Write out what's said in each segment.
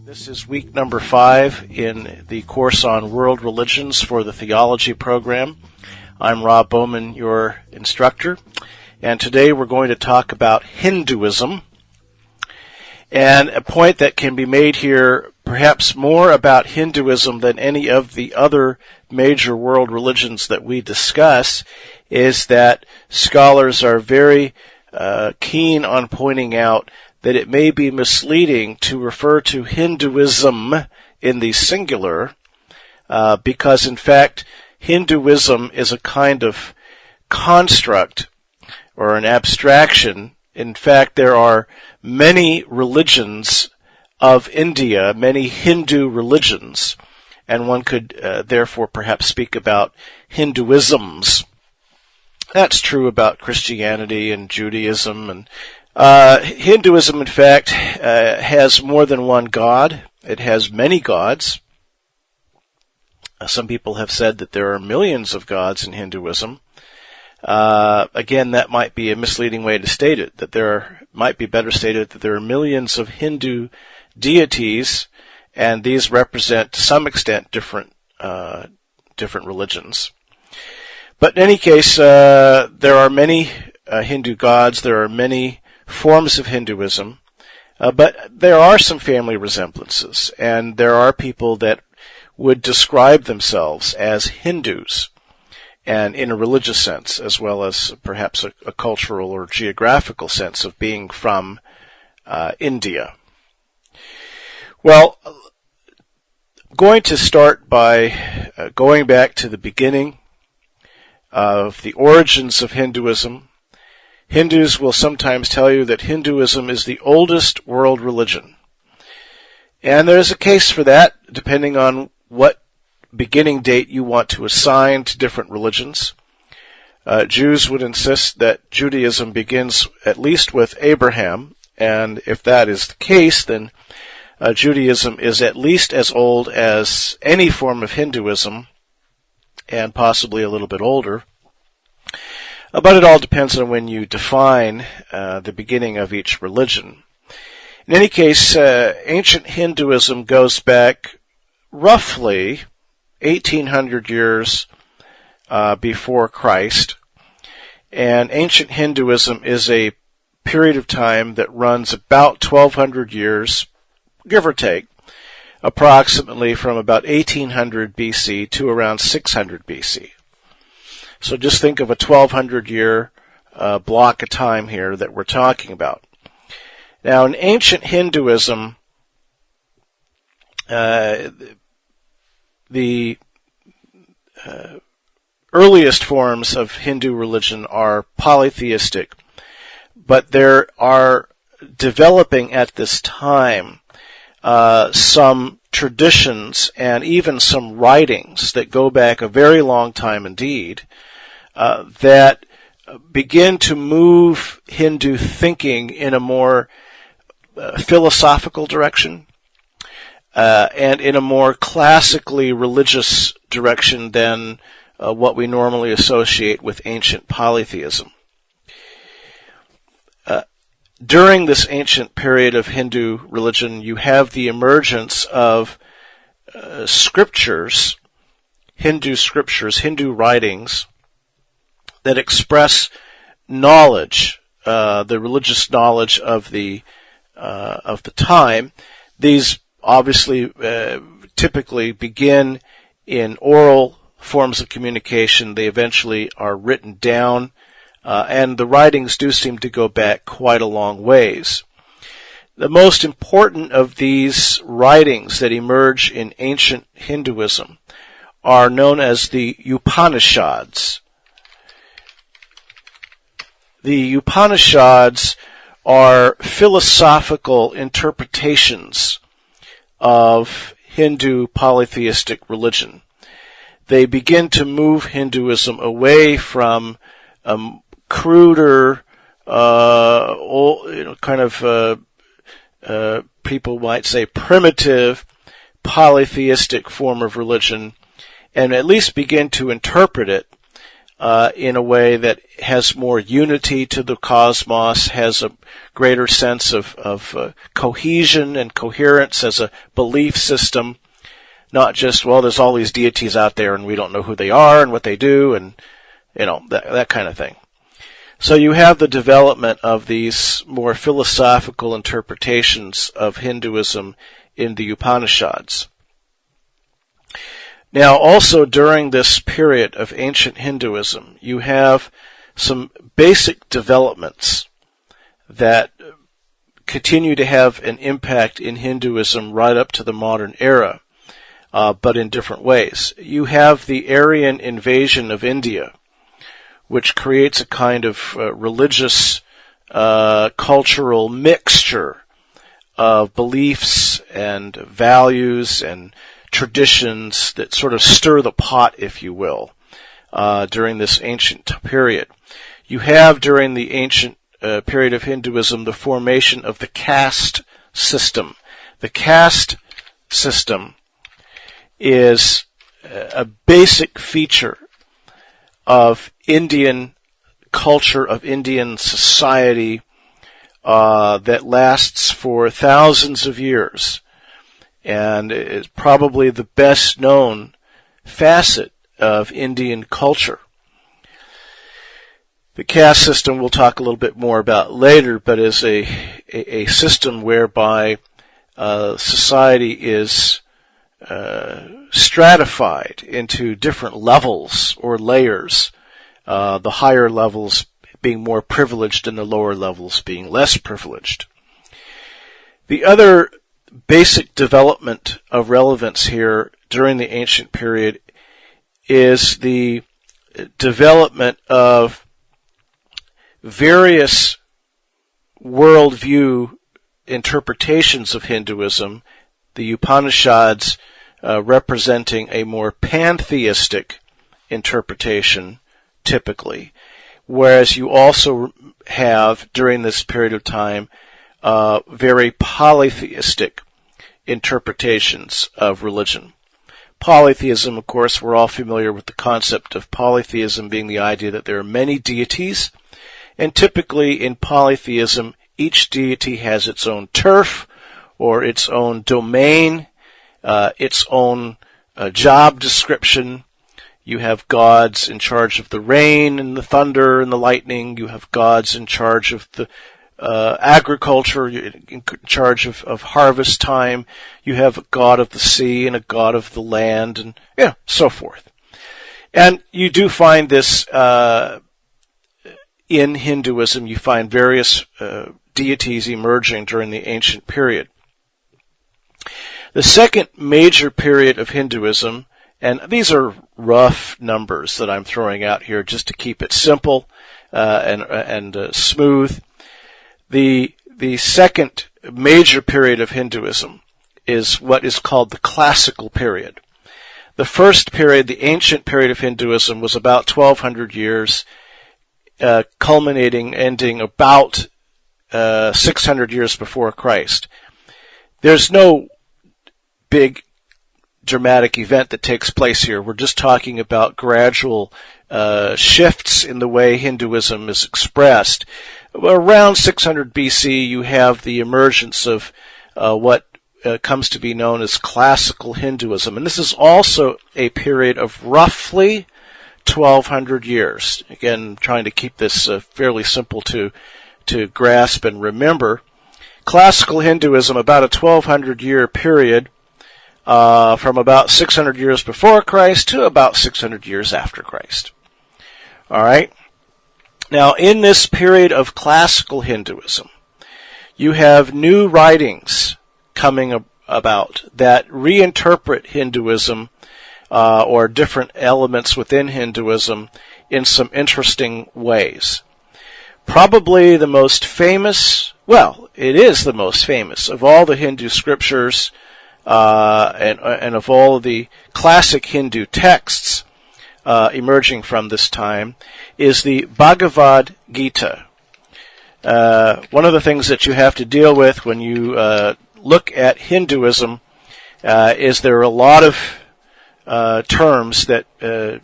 This is week number 5 in the course on world religions for the theology program. I'm Rob Bowman, your instructor, and today we're going to talk about Hinduism. And a point that can be made here, perhaps more about Hinduism than any of the other major world religions that we discuss, is that scholars are very keen on pointing out that it may be misleading to refer to Hinduism in the singular, because in fact Hinduism is a kind of construct or an abstraction. In fact, there are many religions of India, many Hindu religions, and one could therefore perhaps speak about Hinduisms. That's true about Christianity and Judaism, and Hinduism, in fact, has more than one god. It has many gods. Some people have said that there are millions of gods in Hinduism. Again, that might be a misleading way to state it, might be better stated that there are millions of Hindu deities, and these represent, to some extent, different religions. But in any case, there are many Hindu gods, there are many forms of Hinduism, but there are some family resemblances, and there are people that would describe themselves as Hindus, and in a religious sense, as well as perhaps a cultural or geographical sense of being from India. Well, I'm going to start by going back to the beginning of the origins of Hinduism. Hindus will sometimes tell you that Hinduism is the oldest world religion. And there's a case for that, depending on what beginning date you want to assign to different religions. Jews would insist that Judaism begins at least with Abraham, and if that is the case, then Judaism is at least as old as any form of Hinduism, and possibly a little bit older. But it all depends on when you define the beginning of each religion. In any case, ancient Hinduism goes back roughly 1800 years before Christ, and ancient Hinduism is a period of time that runs about 1200 years, give or take, approximately from about 1800 BC to around 600 BC. So just think of a 1200-year block of time here that we're talking about. Now, in ancient Hinduism, the earliest forms of Hindu religion are polytheistic, but there are developing at this time some traditions and even some writings that go back a very long time indeed, that begin to move Hindu thinking in a more philosophical direction, and in a more classically religious direction than what we normally associate with ancient polytheism. During this ancient period of Hindu religion, you have the emergence of scriptures, Hindu writings, that express knowledge, the religious knowledge of the time. These obviously typically begin in oral forms of communication. They eventually are written down, and the writings do seem to go back quite a long ways. The most important of these writings that emerge in ancient Hinduism are known as the Upanishads. The Upanishads are philosophical interpretations of Hindu polytheistic religion. They begin to move Hinduism away from cruder, people might say primitive, polytheistic form of religion, and at least begin to interpret it in a way that has more unity to the cosmos, has a greater sense of cohesion and coherence as a belief system. Not just, well, there's all these deities out there and we don't know who they are and what they do and, that kind of thing. So you have the development of these more philosophical interpretations of Hinduism in the Upanishads. Now, also during this period of ancient Hinduism, you have some basic developments that continue to have an impact in Hinduism right up to the modern era. But in different ways. You have the Aryan invasion of India, which creates a kind of religious, cultural mixture of beliefs and values and traditions that sort of stir the pot, if you will, during this ancient period. You have, during the ancient period of Hinduism, the formation of the caste system. The caste system is a basic feature of Indian culture, of Indian society, that lasts for thousands of years, and is probably the best known facet of Indian culture. The caste system we'll talk a little bit more about later, but is a system whereby society is stratified into different levels or layers, the higher levels being more privileged and the lower levels being less privileged. The other basic development of relevance here during the ancient period is the development of various worldview interpretations of Hinduism, the Upanishads representing a more pantheistic interpretation, typically, whereas you also have, during this period of time, very polytheistic interpretations of religion. Polytheism, of course, we're all familiar with the concept of polytheism being the idea that there are many deities, and typically in polytheism, each deity has its own turf, or its own domain, its own job description. You have gods in charge of the rain and the thunder and the lightning. You have gods in charge of the agriculture, in charge of harvest time. You have a god of the sea and a god of the land, and so forth. And you do find this in Hinduism. You find various deities emerging during the ancient period. The second major period of Hinduism, and these are rough numbers that I'm throwing out here just to keep it simple and smooth. The second major period of Hinduism is what is called the classical period. The first period, the ancient period of Hinduism, was about 1,200 years, ending about 600 years before Christ. There's no big dramatic event that takes place here. We're just talking about gradual shifts in the way Hinduism is expressed. Around 600 BC, you have the emergence of what comes to be known as classical Hinduism. And this is also a period of roughly 1,200 years. Again, trying to keep this fairly simple to grasp and remember. Classical Hinduism, about a 1,200-year period, from about 600 years before Christ to about 600 years after Christ. All right. Now, in this period of classical Hinduism, you have new writings coming about that reinterpret Hinduism or different elements within Hinduism in some interesting ways. Probably the most famous, well, it is the most famous of all the Hindu scriptures and of all of the classic Hindu texts emerging from this time, is the Bhagavad Gita. One of the things that you have to deal with when you look at Hinduism is there are a lot of terms that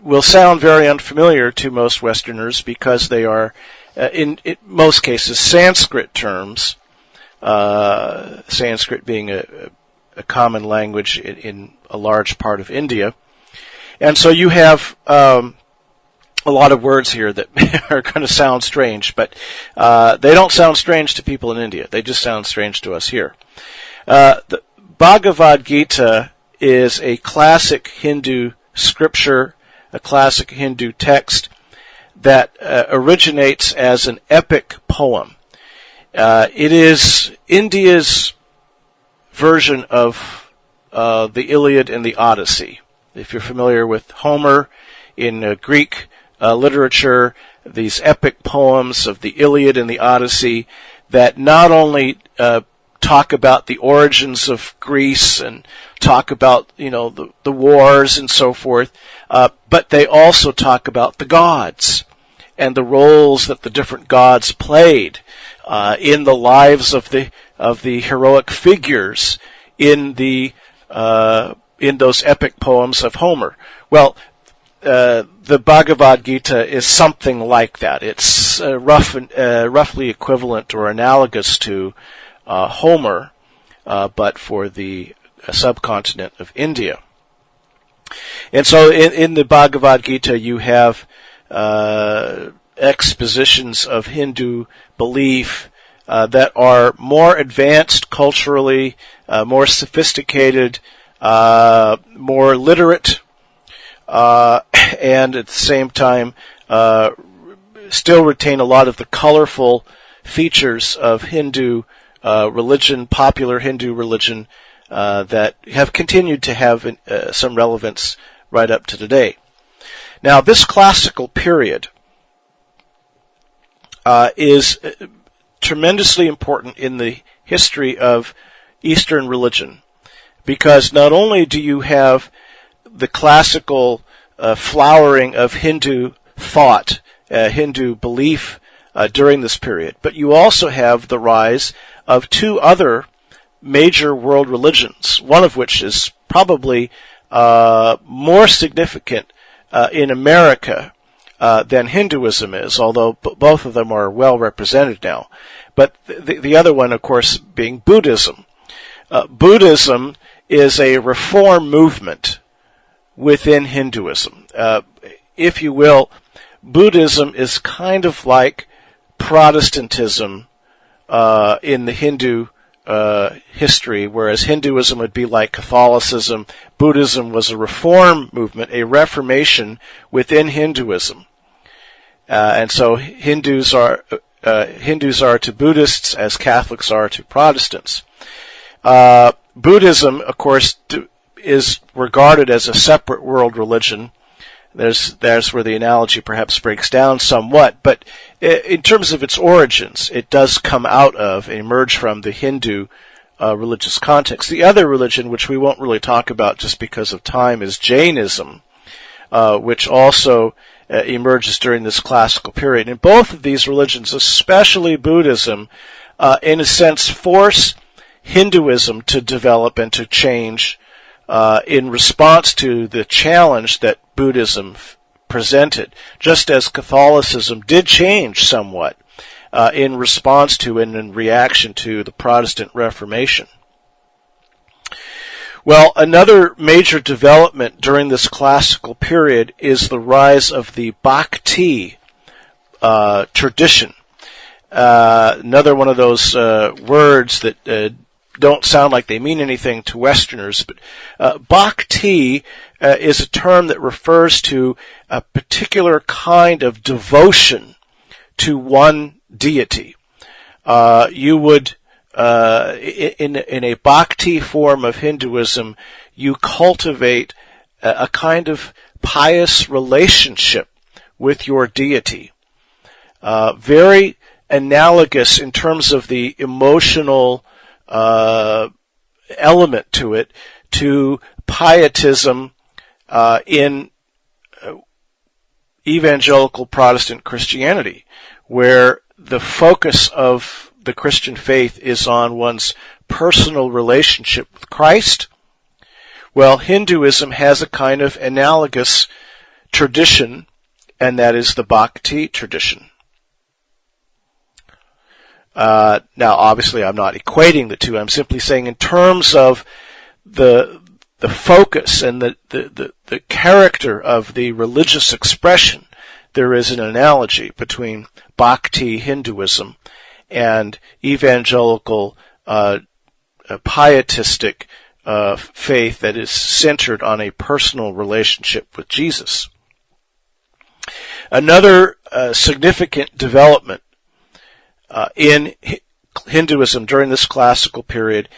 will sound very unfamiliar to most Westerners because they are, in most cases, Sanskrit terms, Sanskrit being a common language in a large part of India. And so you have a lot of words here that are going to sound strange, but they don't sound strange to people in India. They just sound strange to us here. The Bhagavad Gita is a classic Hindu scripture, a classic Hindu text that originates as an epic poem. It is India's version of the Iliad and the Odyssey. If you're familiar with Homer in Greek literature, these epic poems of the Iliad and the Odyssey that not only talk about the origins of Greece and talk about, the wars and so forth, but they also talk about the gods and the roles that the different gods played in the lives of the heroic figures in those epic poems of Homer. Well, the Bhagavad Gita is something like that. It's roughly equivalent or analogous to Homer, but for the subcontinent of India. And so in the Bhagavad Gita you have expositions of Hindu belief that are more advanced culturally, more sophisticated, more literate, and at the same time still retain a lot of the colorful features of Hindu religion, popular Hindu religion, that have continued to have some relevance right up to today. Now, this classical period is tremendously important in the history of Eastern religion, because not only do you have the classical flowering of Hindu thought, Hindu belief during this period, but you also have the rise of two other major world religions, one of which is probably more significant in America than Hinduism is, although both of them are well represented now. But the other one, of course, being Buddhism. Buddhism is a reform movement within Hinduism. If you will, Buddhism is kind of like Protestantism in the Hindu history, whereas Hinduism would be like Catholicism. Buddhism was a reform movement, a reformation within Hinduism. And so Hindus are to Buddhists as Catholics are to Protestants. Buddhism, of course, is regarded as a separate world religion. There's where the analogy perhaps breaks down somewhat, but in terms of its origins, it does come out of, emerge from the Hindu religious context. The other religion, which we won't really talk about just because of time, is Jainism, which also emerges during this classical period. And both of these religions, especially Buddhism, in a sense force Hinduism to develop and to change in response to the challenge that Buddhism presented, just as Catholicism did change somewhat in response to and in reaction to the Protestant Reformation. Well, another major development during this classical period is the rise of the Bhakti tradition. Another one of those words that don't sound like they mean anything to Westerners, but Bhakti is a term that refers to a particular kind of devotion to one deity. You would, in a Bhakti form of Hinduism, you cultivate a kind of pious relationship with your deity. Very analogous in terms of the emotional element to it, to pietism in evangelical Protestant Christianity, where the focus of the Christian faith is on one's personal relationship with Christ. Well, Hinduism has a kind of analogous tradition, and that is the Bhakti tradition. Now, obviously, I'm not equating the two. I'm simply saying in terms of the focus and the character of the religious expression, there is an analogy between Bhakti Hinduism and evangelical pietistic faith that is centered on a personal relationship with Jesus. Another significant development in Hinduism during this classical period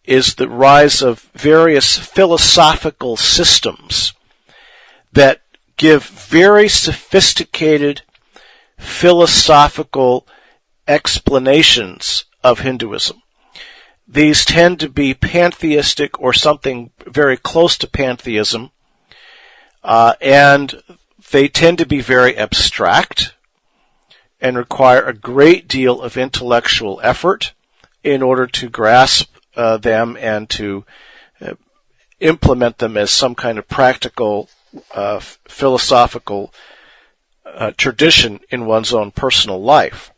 is the rise of various philosophical systems that give very sophisticated philosophical explanations of Hinduism. These tend to be pantheistic or something very close to pantheism, and they tend to be very abstract and require a great deal of intellectual effort in order to grasp them and to implement them as some kind of practical philosophical tradition in one's own personal life.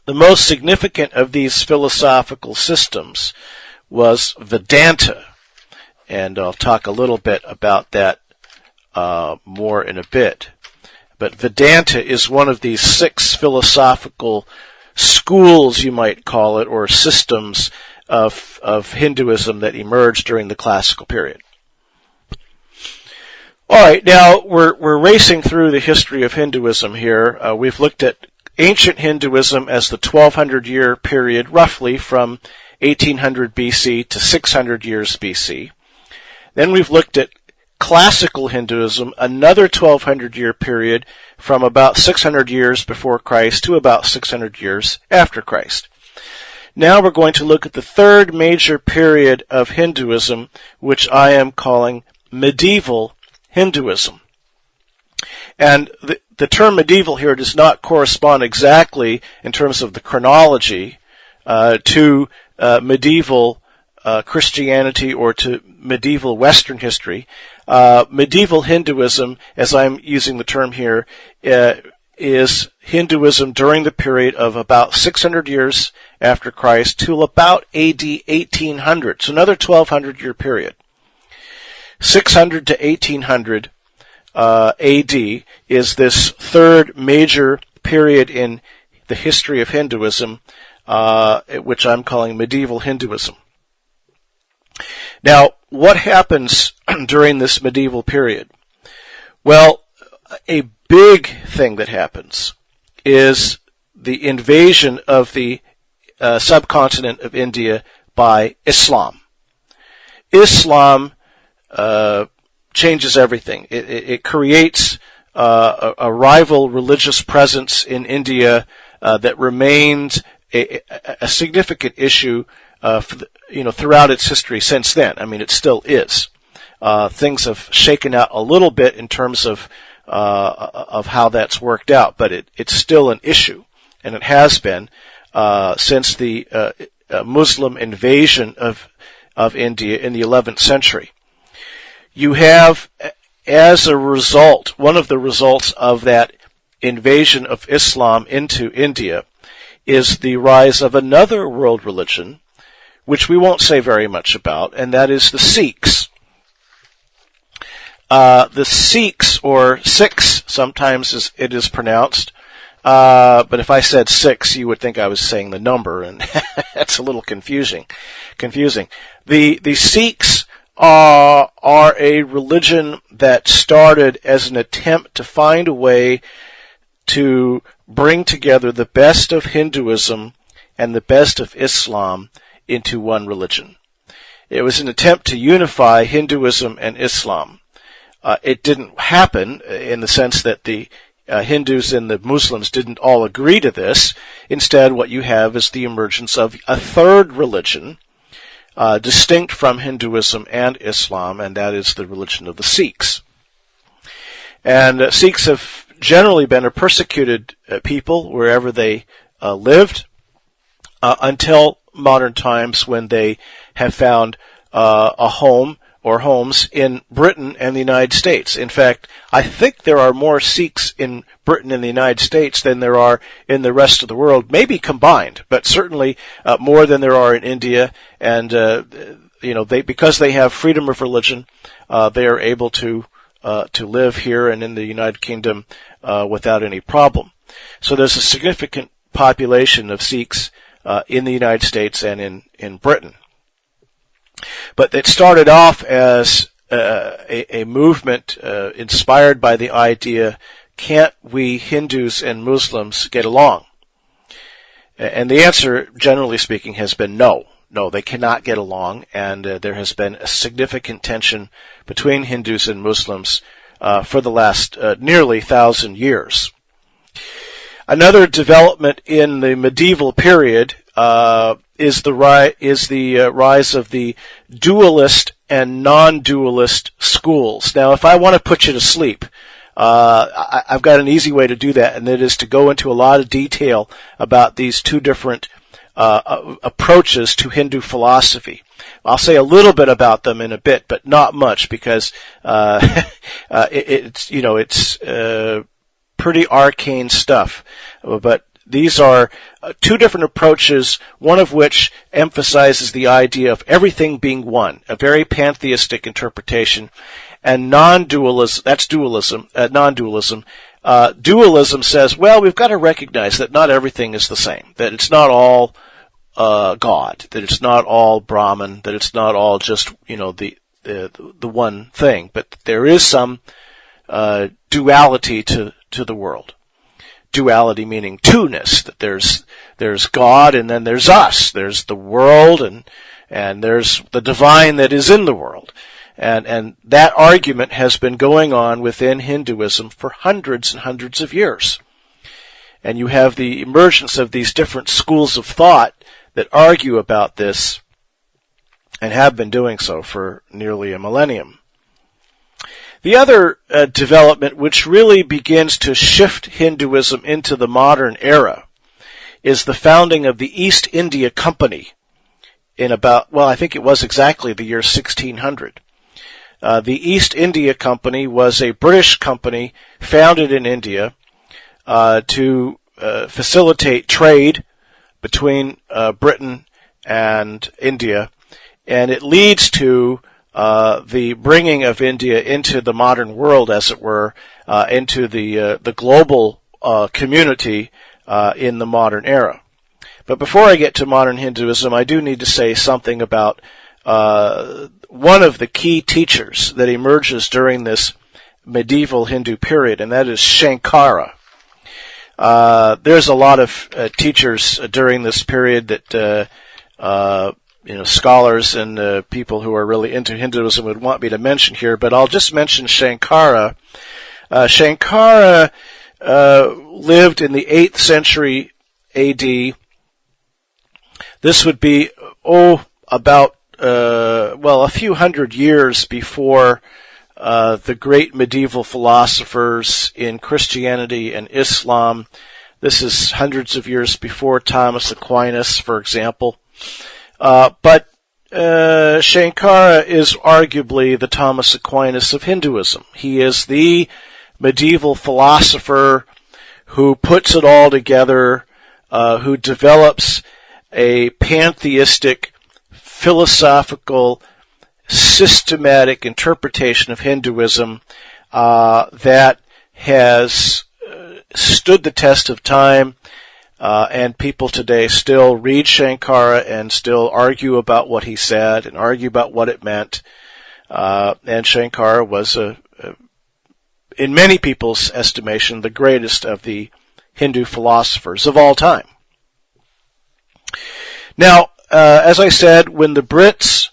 The most significant of these philosophical systems was Vedanta, and I'll talk a little bit about that more in a bit. But Vedanta is one of these 6 philosophical schools, you might call it, or systems of Hinduism that emerged during the classical period. All right, now we're racing through the history of Hinduism here. We've looked at ancient Hinduism as the 1200-year period, roughly from 1800 BC to 600 years BC. Then we've looked at classical Hinduism, another 1200-year period from about 600 years before Christ to about 600 years after Christ. Now we're going to look at the third major period of Hinduism, which I am calling medieval Hinduism. And the term medieval here does not correspond exactly in terms of the chronology to medieval Christianity or to medieval Western history. Medieval Hinduism, as I'm using the term here, is Hinduism during the period of about 600 years after Christ to about AD 1800. So another 1200-year period. 600 to 1800 AD is this third major period in the history of Hinduism, which I'm calling medieval Hinduism. Now, what happens during this medieval period? Well, a big thing that happens is the invasion of the subcontinent of India by Islam. Islam changes everything. It creates a rival religious presence in India that remains a significant issue throughout its history since then. I mean, it still is. Things have shaken out a little bit in terms of how that's worked out, but it's still an issue, and it has been since the Muslim invasion of India in the 11th century. You have, as a result, one of the results of that invasion of Islam into India is the rise of another world religion, which we won't say very much about, and that is the Sikhs. The Sikhs, or Sikhs, sometimes it is pronounced, but if I said 6, you would think I was saying the number, and that's a little confusing. The Sikhs are a religion that started as an attempt to find a way to bring together the best of Hinduism and the best of Islam into one religion. It was an attempt to unify Hinduism and Islam. It didn't happen in the sense that the Hindus and the Muslims didn't all agree to this. Instead, what you have is the emergence of a third religion, distinct from Hinduism and Islam, and that is the religion of the Sikhs. And Sikhs have generally been a persecuted people wherever they lived until modern times, when they have found a home or homes in Britain and the United States. In fact, I think there are more Sikhs in Britain and the United States than there are in the rest of the world, maybe combined, but certainly more than there are in India. And because they have freedom of religion, they are able to live here and in the United Kingdom without any problem. So there's a significant population of Sikhs in the United States and in Britain. But it started off as a movement inspired by the idea, can't we Hindus and Muslims get along? And the answer, generally speaking, has been no. No, they cannot get along, and there has been a significant tension between Hindus and Muslims for the last nearly 1,000 years. Another development in the medieval period is the rise of the dualist and non-dualist schools. Now, if I want to put you to sleep, I've got an easy way to do that, and that is to go into a lot of detail about these two different approaches to Hindu philosophy. I'll say a little bit about them in a bit, but not much, because it's pretty arcane stuff. But these are two different approaches, one of which emphasizes the idea of everything being one, a very pantheistic interpretation, and non-dualism, that's dualism, non-dualism. Dualism says, well, we've got to recognize that not everything is the same, that it's not all God, that it's not all Brahman, that it's not all just, the one thing, but there is some duality to the world. Duality meaning two-ness, that there's God and then there's us. There's the world and there's the divine that is in the world. And that argument has been going on within Hinduism for hundreds and hundreds of years. And you have the emergence of these different schools of thought that argue about this and have been doing so for nearly a millennium. The other development which really begins to shift Hinduism into the modern era is the founding of the East India Company in I think it was exactly the year 1600. The East India Company was a British company founded in India to facilitate trade between Britain and India, and it leads to the bringing of India into the modern world, as it were, into the global community in the modern era. But before I get to modern Hinduism, I do need to say something about one of the key teachers that emerges during this medieval Hindu period, and that is Shankara. There's a lot of teachers during this period that scholars and people who are really into Hinduism would want me to mention here, but I'll just mention Shankara. Shankara lived in the 8th century A.D. This would be, about a few hundred years before the great medieval philosophers in Christianity and Islam. This is hundreds of years before Thomas Aquinas, for example. But Shankara is arguably the Thomas Aquinas of Hinduism. He is the medieval philosopher who puts it all together, who develops a pantheistic, philosophical, systematic interpretation of Hinduism that has stood the test of time, and people today still read Shankara and still argue about what he said and argue about what it meant. And Shankara was, in many people's estimation, the greatest of the Hindu philosophers of all time. Now, as I said, when the Brits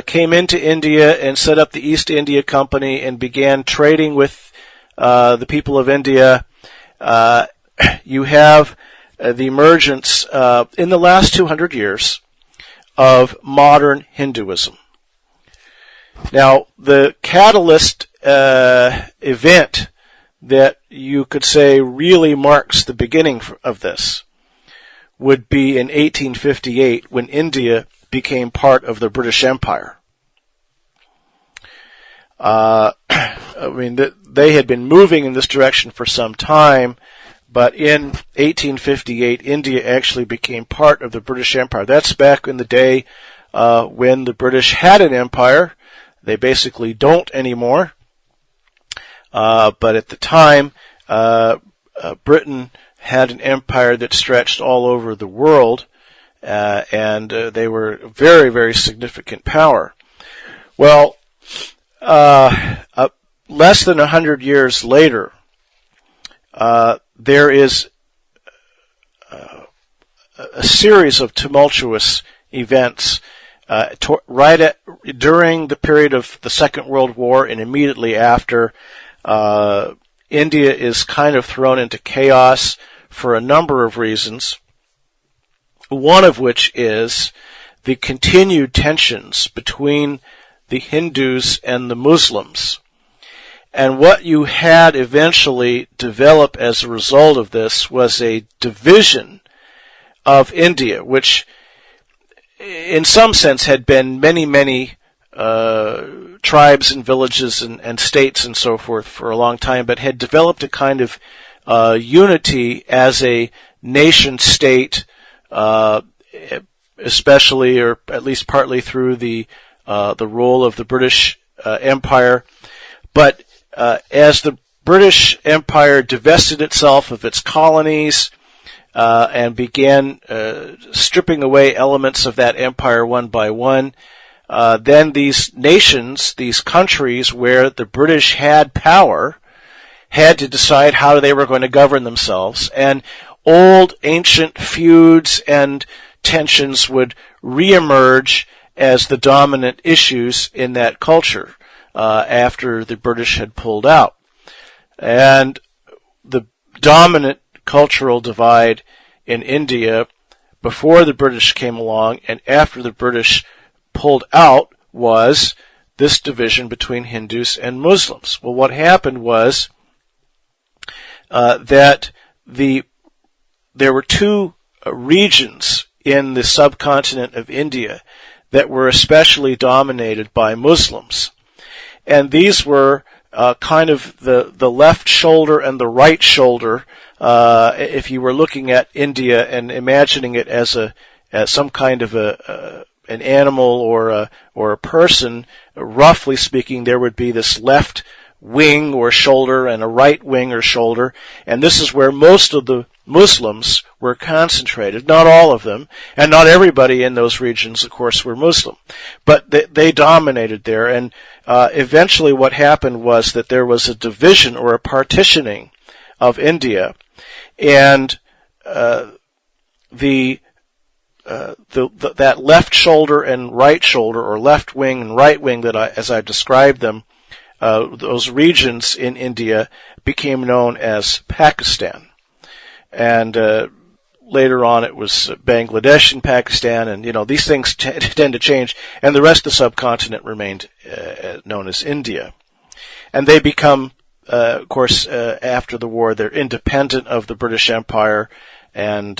came into India and set up the East India Company and began trading with the people of India, you have the emergence in the last 200 years of modern Hinduism. Now, the catalyst event that you could say really marks the beginning of this would be in 1858, when India became part of the British Empire. I mean, they had been moving in this direction for some time, but in 1858, India actually became part of the British Empire. That's back in the day when the British had an empire. They basically don't anymore. But at the time, Britain had an empire that stretched all over the world, and they were a very, very significant power. Well, less than 100 years later, there is a series of tumultuous events during the period of the Second World War and immediately after. India is kind of thrown into chaos for a number of reasons, one of which is the continued tensions between the Hindus and the Muslims. And what you had eventually develop as a result of this was a division of India, which in some sense had been many tribes and villages and states and so forth for a long time, but had developed a kind of unity as a nation state, especially or at least partly through the role of the British Empire. But as the British Empire divested itself of its colonies and began stripping away elements of that empire one by one, then these nations, these countries where the British had power, had to decide how they were going to govern themselves, and old ancient feuds and tensions would reemerge as the dominant issues in that culture after the British had pulled out. And the dominant cultural divide in India before the British came along and after the British pulled out was this division between Hindus and Muslims. Well, what happened was that there were two regions in the subcontinent of India that were especially dominated by Muslims. And these were kind of the left shoulder and the right shoulder. If you were looking at India and imagining it as some kind of an animal or a person, roughly speaking, there would be this left wing or shoulder and a right wing or shoulder, and this is where most of the Muslims were concentrated. Not all of them, and not everybody in those regions, of course, were Muslim, but they dominated there. And eventually what happened was that there was a division or a partitioning of India, and that left shoulder and right shoulder, or left wing and right wing, as I described them, those regions in India became known as Pakistan. And later on it was Bangladesh and Pakistan, and these things tend to change, and the rest of the subcontinent remained known as India. And they become, of course, after the war, they're independent of the British Empire, and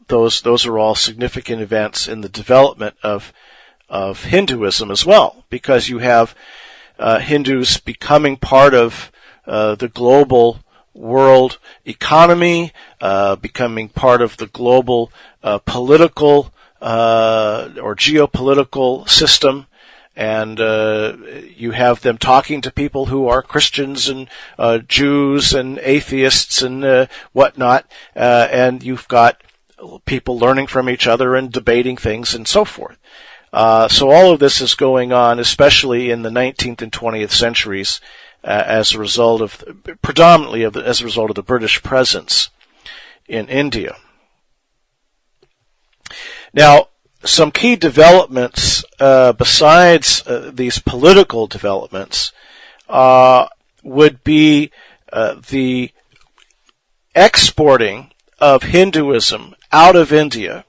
those are all significant events in the development of Hinduism as well, because you have Hindus becoming part of the global world economy, becoming part of the global political or geopolitical system, and you have them talking to people who are Christians and Jews and atheists and whatnot, and you've got people learning from each other and debating things and so forth. So all of this is going on, especially in the 19th and 20th centuries, as a result of, predominantly as a result of the British presence in India. Now, some key developments besides these political developments would be the exporting of Hinduism out of India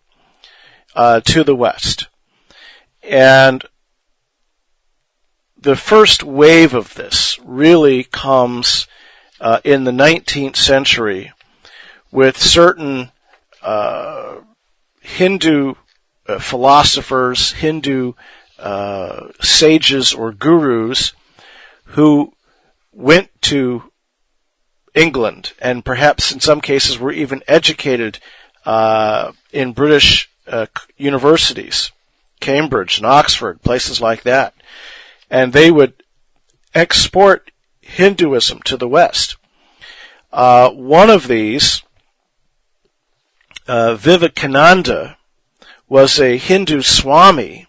to the West. And the first wave of this really comes in the 19th century with certain Hindu philosophers, Hindu sages or gurus who went to England and perhaps in some cases were even educated in British universities, Cambridge and Oxford, places like that. And they would export Hinduism to the West. One of these, Vivekananda, was a Hindu Swami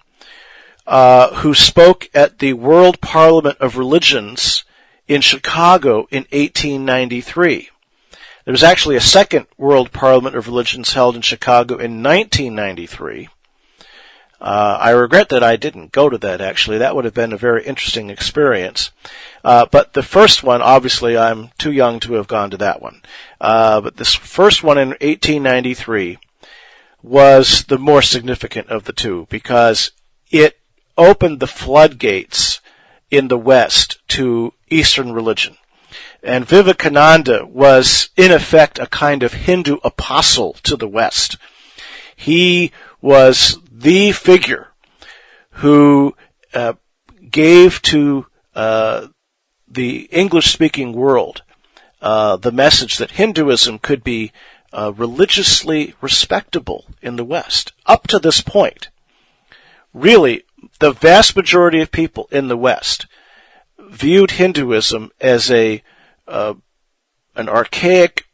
who spoke at the World Parliament of Religions in Chicago in 1893. There was actually a second World Parliament of Religions held in Chicago in 1993. I regret that I didn't go to that, actually. That would have been a very interesting experience. But the first one, obviously, I'm too young to have gone to that one. But this first one in 1893 was the more significant of the two because it opened the floodgates in the West to Eastern religion. And Vivekananda was, in effect, a kind of Hindu apostle to the West. He was the figure who gave to the English-speaking world the message that Hinduism could be religiously respectable in the West. Up to this point, really, the vast majority of people in the West viewed Hinduism as an archaic,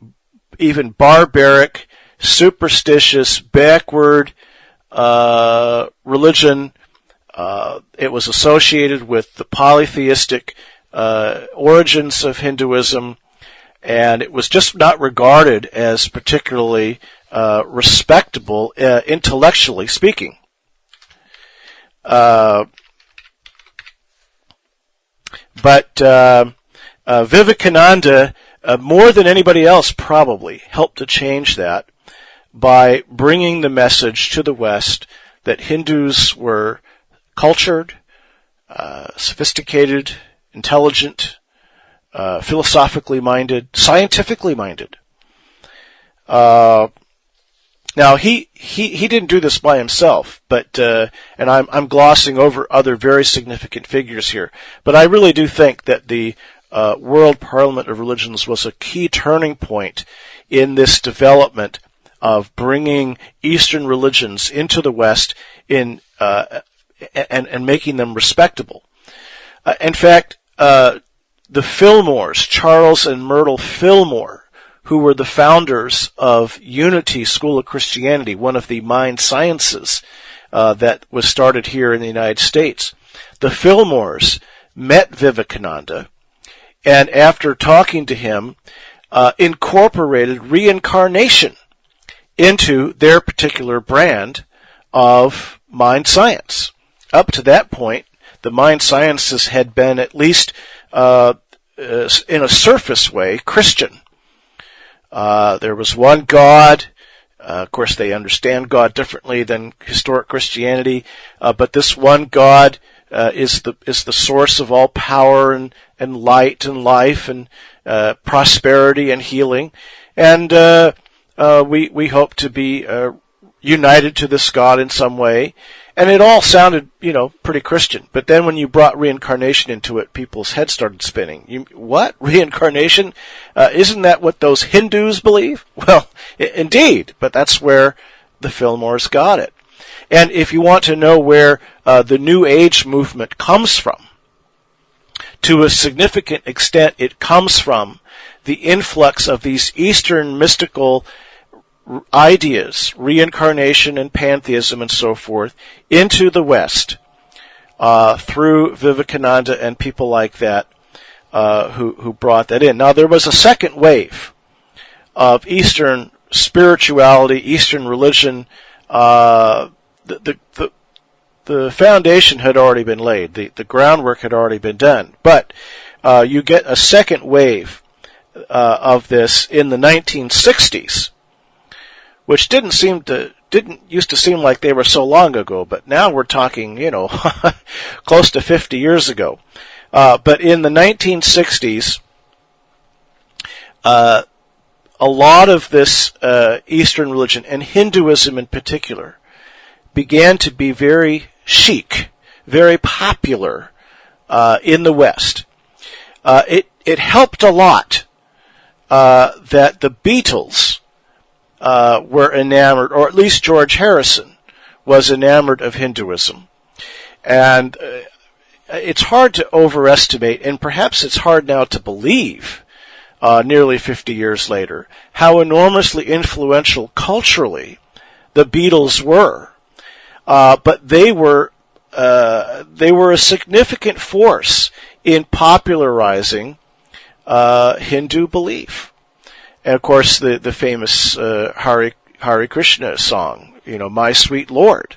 even barbaric, superstitious, backward religion. It was associated with the polytheistic origins of Hinduism, and it was just not regarded as particularly respectable, intellectually speaking. But Vivekananda, more than anybody else probably, helped to change that by bringing the message to the West that Hindus were cultured, sophisticated, intelligent, philosophically minded, scientifically minded. Now he didn't do this by himself, but and I'm glossing over other very significant figures here, but I really do think that the World Parliament of Religions was a key turning point in this development of bringing Eastern religions into the West and making them respectable. In fact, the Fillmores, Charles and Myrtle Fillmore, who were the founders of Unity School of Christianity, one of the mind sciences that was started here in the United States. The Fillmores met Vivekananda, and after talking to him, incorporated reincarnation into their particular brand of mind science. Up to that point, the mind sciences had been at least in a surface way Christian. There was one God. Of course, they understand God differently than historic Christianity, but this one God is the source of all power and light and life and prosperity and healing. And we hope to be united to this God in some way. And it all sounded, pretty Christian. But then when you brought reincarnation into it, people's heads started spinning. What? Reincarnation? Isn't that what those Hindus believe? Well, indeed. But that's where the Fillmores got it. And if you want to know where the New Age movement comes from, to a significant extent it comes from the influx of these Eastern mystical ideas, reincarnation and pantheism and so forth, into the West through Vivekananda and people like that who brought that in. Now, there was a second wave of Eastern spirituality, Eastern religion. The foundation had already been laid. The groundwork had already been done. But you get a second wave of this in the 1960s, which didn't used to seem like they were so long ago, but now we're talking, close to 50 years ago. But in the 1960s, a lot of this Eastern religion, and Hinduism in particular, began to be very chic, very popular in the West. It helped a lot that the Beatles were enamored, or at least George Harrison was enamored of Hinduism. And it's hard to overestimate, and perhaps it's hard now to believe, nearly 50 years later, how enormously influential culturally the Beatles were. But they were a significant force in popularizing Hindu belief. And of course, the famous Hare Krishna song, My Sweet Lord,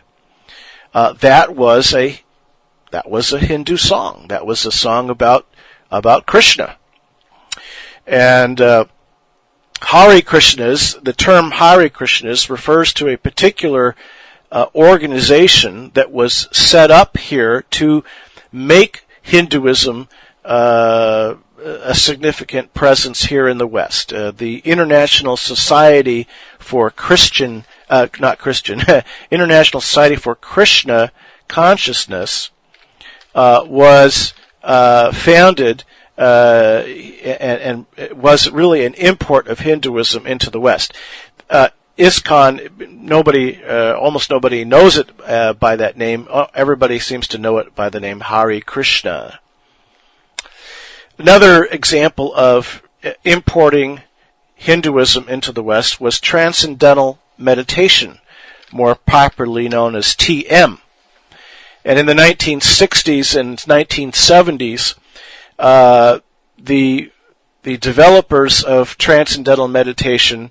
that was a Hindu song. That was a song about Krishna. And the term Hare Krishnas refers to a particular organization that was set up here to make Hinduism a significant presence here in the West. The International Society for International Society for Krishna Consciousness was founded and was really an import of Hinduism into the West. ISKCON, almost nobody knows it by that name. Everybody seems to know it by the name Hare Krishna. Another example of importing Hinduism into the West was Transcendental Meditation, more popularly known as TM. And in the 1960s and 1970s, the developers of Transcendental Meditation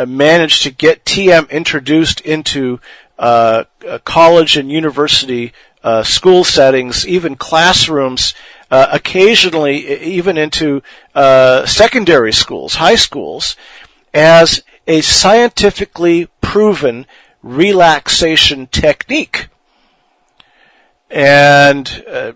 managed to get TM introduced into college and university school settings, even classrooms, occasionally even into secondary schools, high schools, as a scientifically proven relaxation technique. And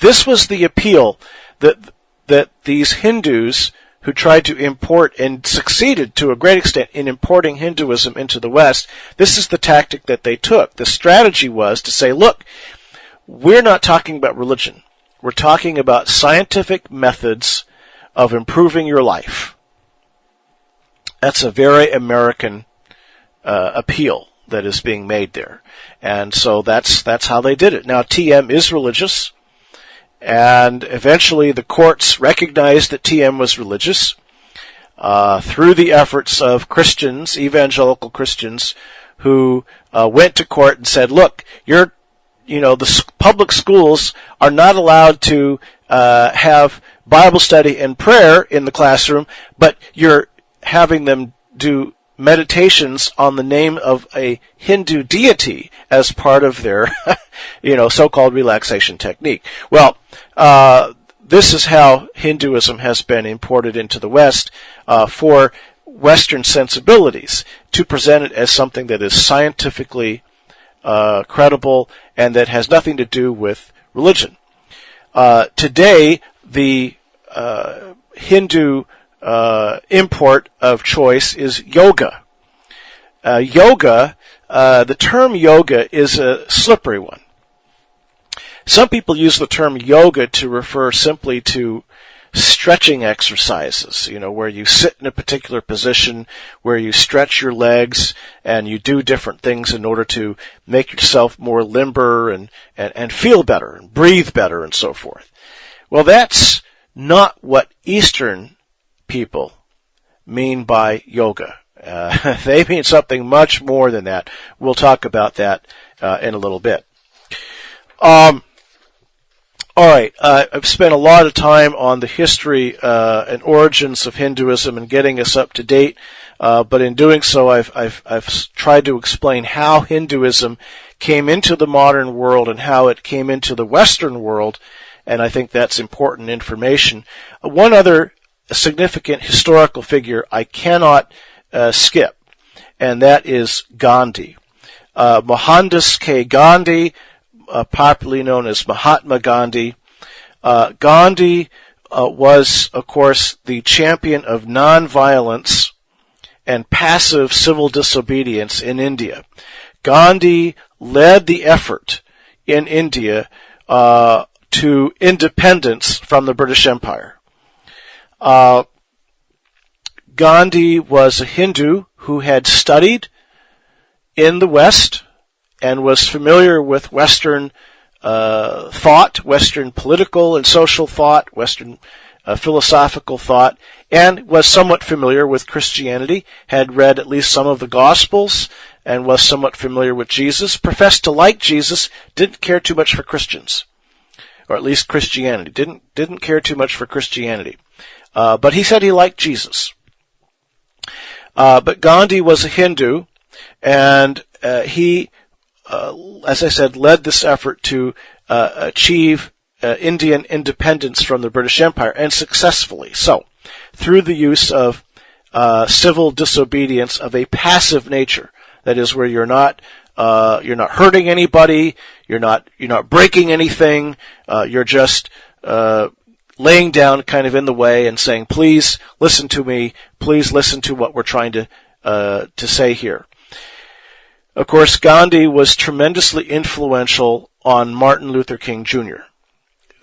this was the appeal that these Hindus who tried to import and succeeded to a great extent in importing Hinduism into the West, this is the tactic that they took. The strategy was to say, look, we're not talking about religion. We're talking about scientific methods of improving your life. That's a very American appeal that is being made there. And so that's how they did it. Now, TM is religious. And eventually the courts recognized that TM was religious through the efforts of Christians, evangelical Christians, who went to court and said, look, the public schools are not allowed to have Bible study and prayer in the classroom, but you're having them do meditations on the name of a Hindu deity as part of their, so-called relaxation technique. Well, this is how Hinduism has been imported into the West for Western sensibilities, to present it as something that is scientifically credible and that has nothing to do with religion. Today, the Hindu import of choice is yoga. The term yoga is a slippery one. Some people use the term yoga to refer simply to stretching exercises, where you sit in a particular position, where you stretch your legs, and you do different things in order to make yourself more limber and feel better, and breathe better, and so forth. Well, that's not what Eastern people mean by yoga. They mean something much more than that. We'll talk about that in a little bit. All right, I've spent a lot of time on the history and origins of Hinduism and getting us up to date, but in doing so, I've tried to explain how Hinduism came into the modern world and how it came into the Western world, and I think that's important information. One other significant historical figure I cannot skip, and that is Gandhi. Mohandas K. Gandhi, popularly known as Mahatma Gandhi. Gandhi was, of course, the champion of nonviolence and passive civil disobedience in India. Gandhi led the effort in India to independence from the British Empire. Gandhi was a Hindu who had studied in the West and was familiar with Western thought, Western political and social thought, Western philosophical thought, and was somewhat familiar with Christianity, had read at least some of the Gospels, and was somewhat familiar with Jesus, professed to like Jesus, didn't care too much for Christians, or at least Christianity, didn't care too much for Christianity. But he said he liked Jesus. But Gandhi was a Hindu, and he, as I said, led this effort to achieve Indian independence from the British Empire, and successfully so, through the use of civil disobedience of a passive nature. That is, where you're not hurting anybody, you're not breaking anything, you're just laying down kind of in the way and saying, please listen to me, please listen to what we're trying to say here. Of course, Gandhi was tremendously influential on Martin Luther King Jr.,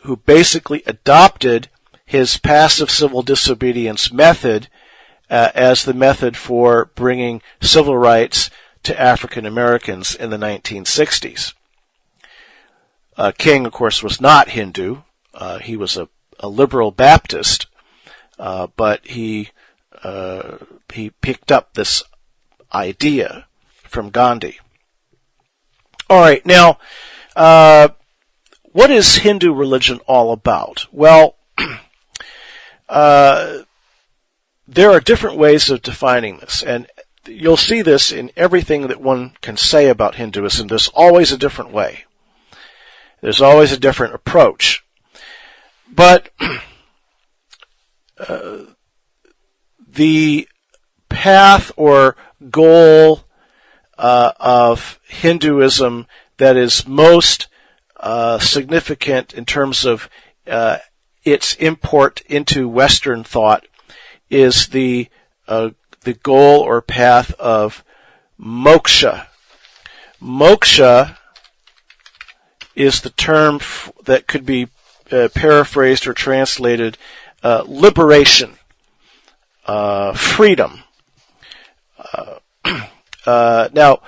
who basically adopted his passive civil disobedience method as the method for bringing civil rights to African Americans in the 1960s. King, of course, was not Hindu. He was a liberal Baptist, but he picked up this idea from Gandhi. All right, now, what is Hindu religion all about? Well, there are different ways of defining this, and you'll see this in everything that one can say about Hinduism. There's always a different way. There's always a different approach. But the path or goal of Hinduism that is most significant in terms of its import into Western thought is the goal or path of moksha. Moksha is the term that could be paraphrased or translated liberation, freedom. Now,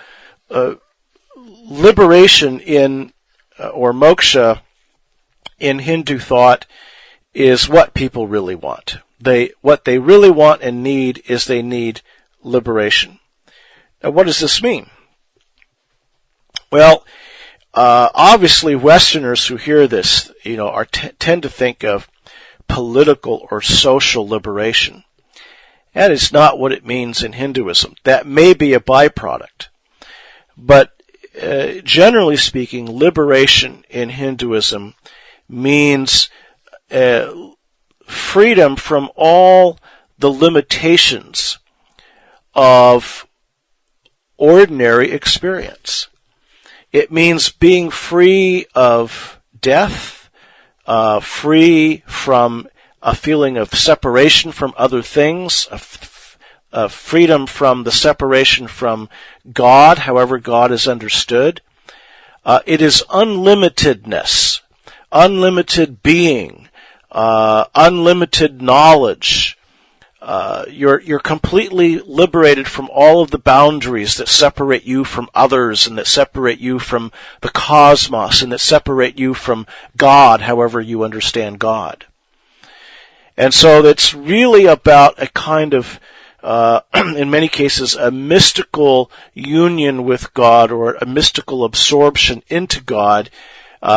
liberation in or moksha in Hindu thought is what people really want. What they really want and need is they need liberation. Now, what does this mean? Well, obviously, Westerners who hear this, tend to think of political or social liberation. That is not what it means in Hinduism. That may be a byproduct, but generally speaking, liberation in Hinduism means freedom from all the limitations of ordinary experience. It means being free of death, free from a feeling of separation from other things, freedom from the separation from God, however God is understood. It is unlimitedness, unlimited being, unlimited knowledge. You're completely liberated from all of the boundaries that separate you from others and that separate you from the cosmos and that separate you from God, however you understand God. And so it's really about a kind of, in many cases, a mystical union with God or a mystical absorption into God,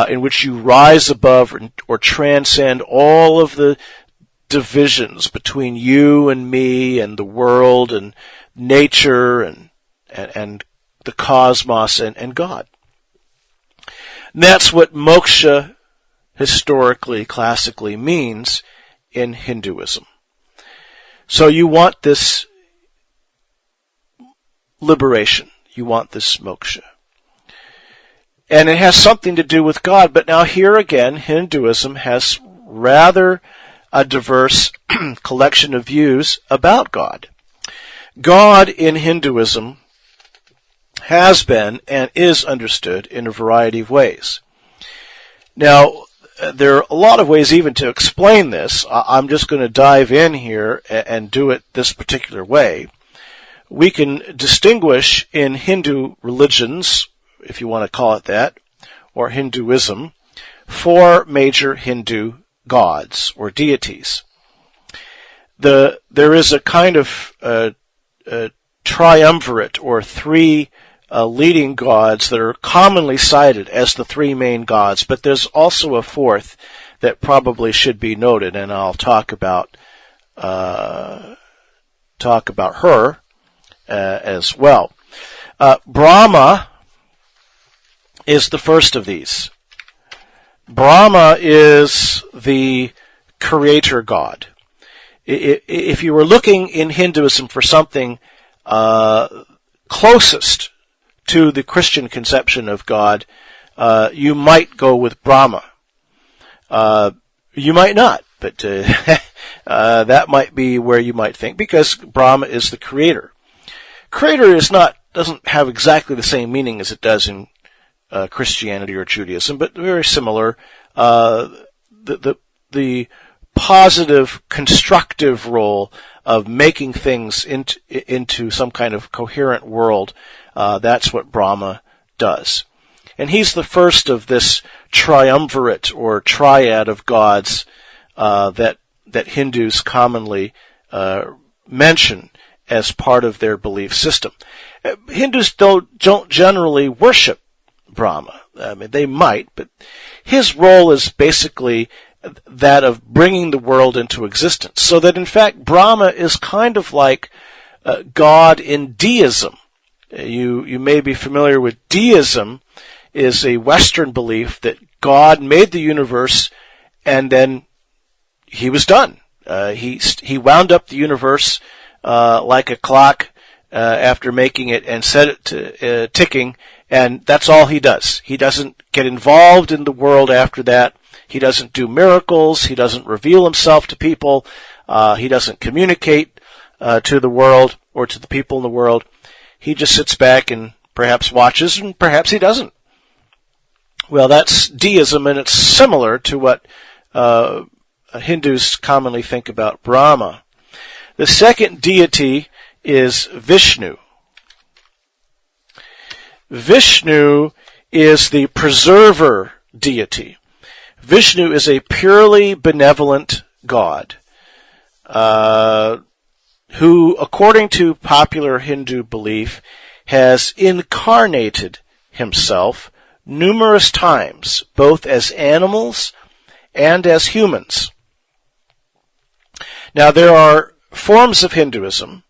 in which you rise above or transcend all of the divisions between you and me and the world and nature and the cosmos and God. And that's what moksha historically, classically means in Hinduism. So you want this liberation. You want this moksha. And it has something to do with God, but now here again, Hinduism has rather a diverse collection of views about God. God in Hinduism has been and is understood in a variety of ways. Now, there are a lot of ways even to explain this. I'm just going to dive in here and do it this particular way. We can distinguish in Hindu religions, if you want to call it that, or Hinduism, 4 major Hindu gods or deities. There is a kind of triumvirate or 3 leading gods that are commonly cited as the 3 main gods, but there's also a 4th that probably should be noted, and I'll talk about her as well. Brahma is the first of these. Brahma is the creator god. If you were looking in Hinduism for something closest to the Christian conception of God, you might go with Brahma. You might not, but that might be where you might think, because Brahma is the creator. Creator doesn't have exactly the same meaning as it does in Christianity or Judaism, but very similar. The positive, constructive role of making things into some kind of coherent world, that's what Brahma does. And he's the first of this triumvirate or triad of gods that Hindus commonly mention as part of their belief system. Hindus don't generally worship Brahma. I mean, they might, but his role is basically that of bringing the world into existence. So that in fact Brahma is kind of like God in deism. You may be familiar with deism, is a Western belief that God made the universe and then he was done. He wound up the universe like a clock after making it and set it to ticking, and that's all he does. He doesn't get involved in the world after that. He doesn't do miracles. He doesn't reveal himself to people. He doesn't communicate to the world or to the people in the world. He just sits back and perhaps watches, and perhaps he doesn't. Well, that's deism, and it's similar to what Hindus commonly think about Brahma. The second deity is Vishnu. Vishnu is the preserver deity. Vishnu is a purely benevolent god who, according to popular Hindu belief, has incarnated himself numerous times, both as animals and as humans. Now, there are forms of Hinduism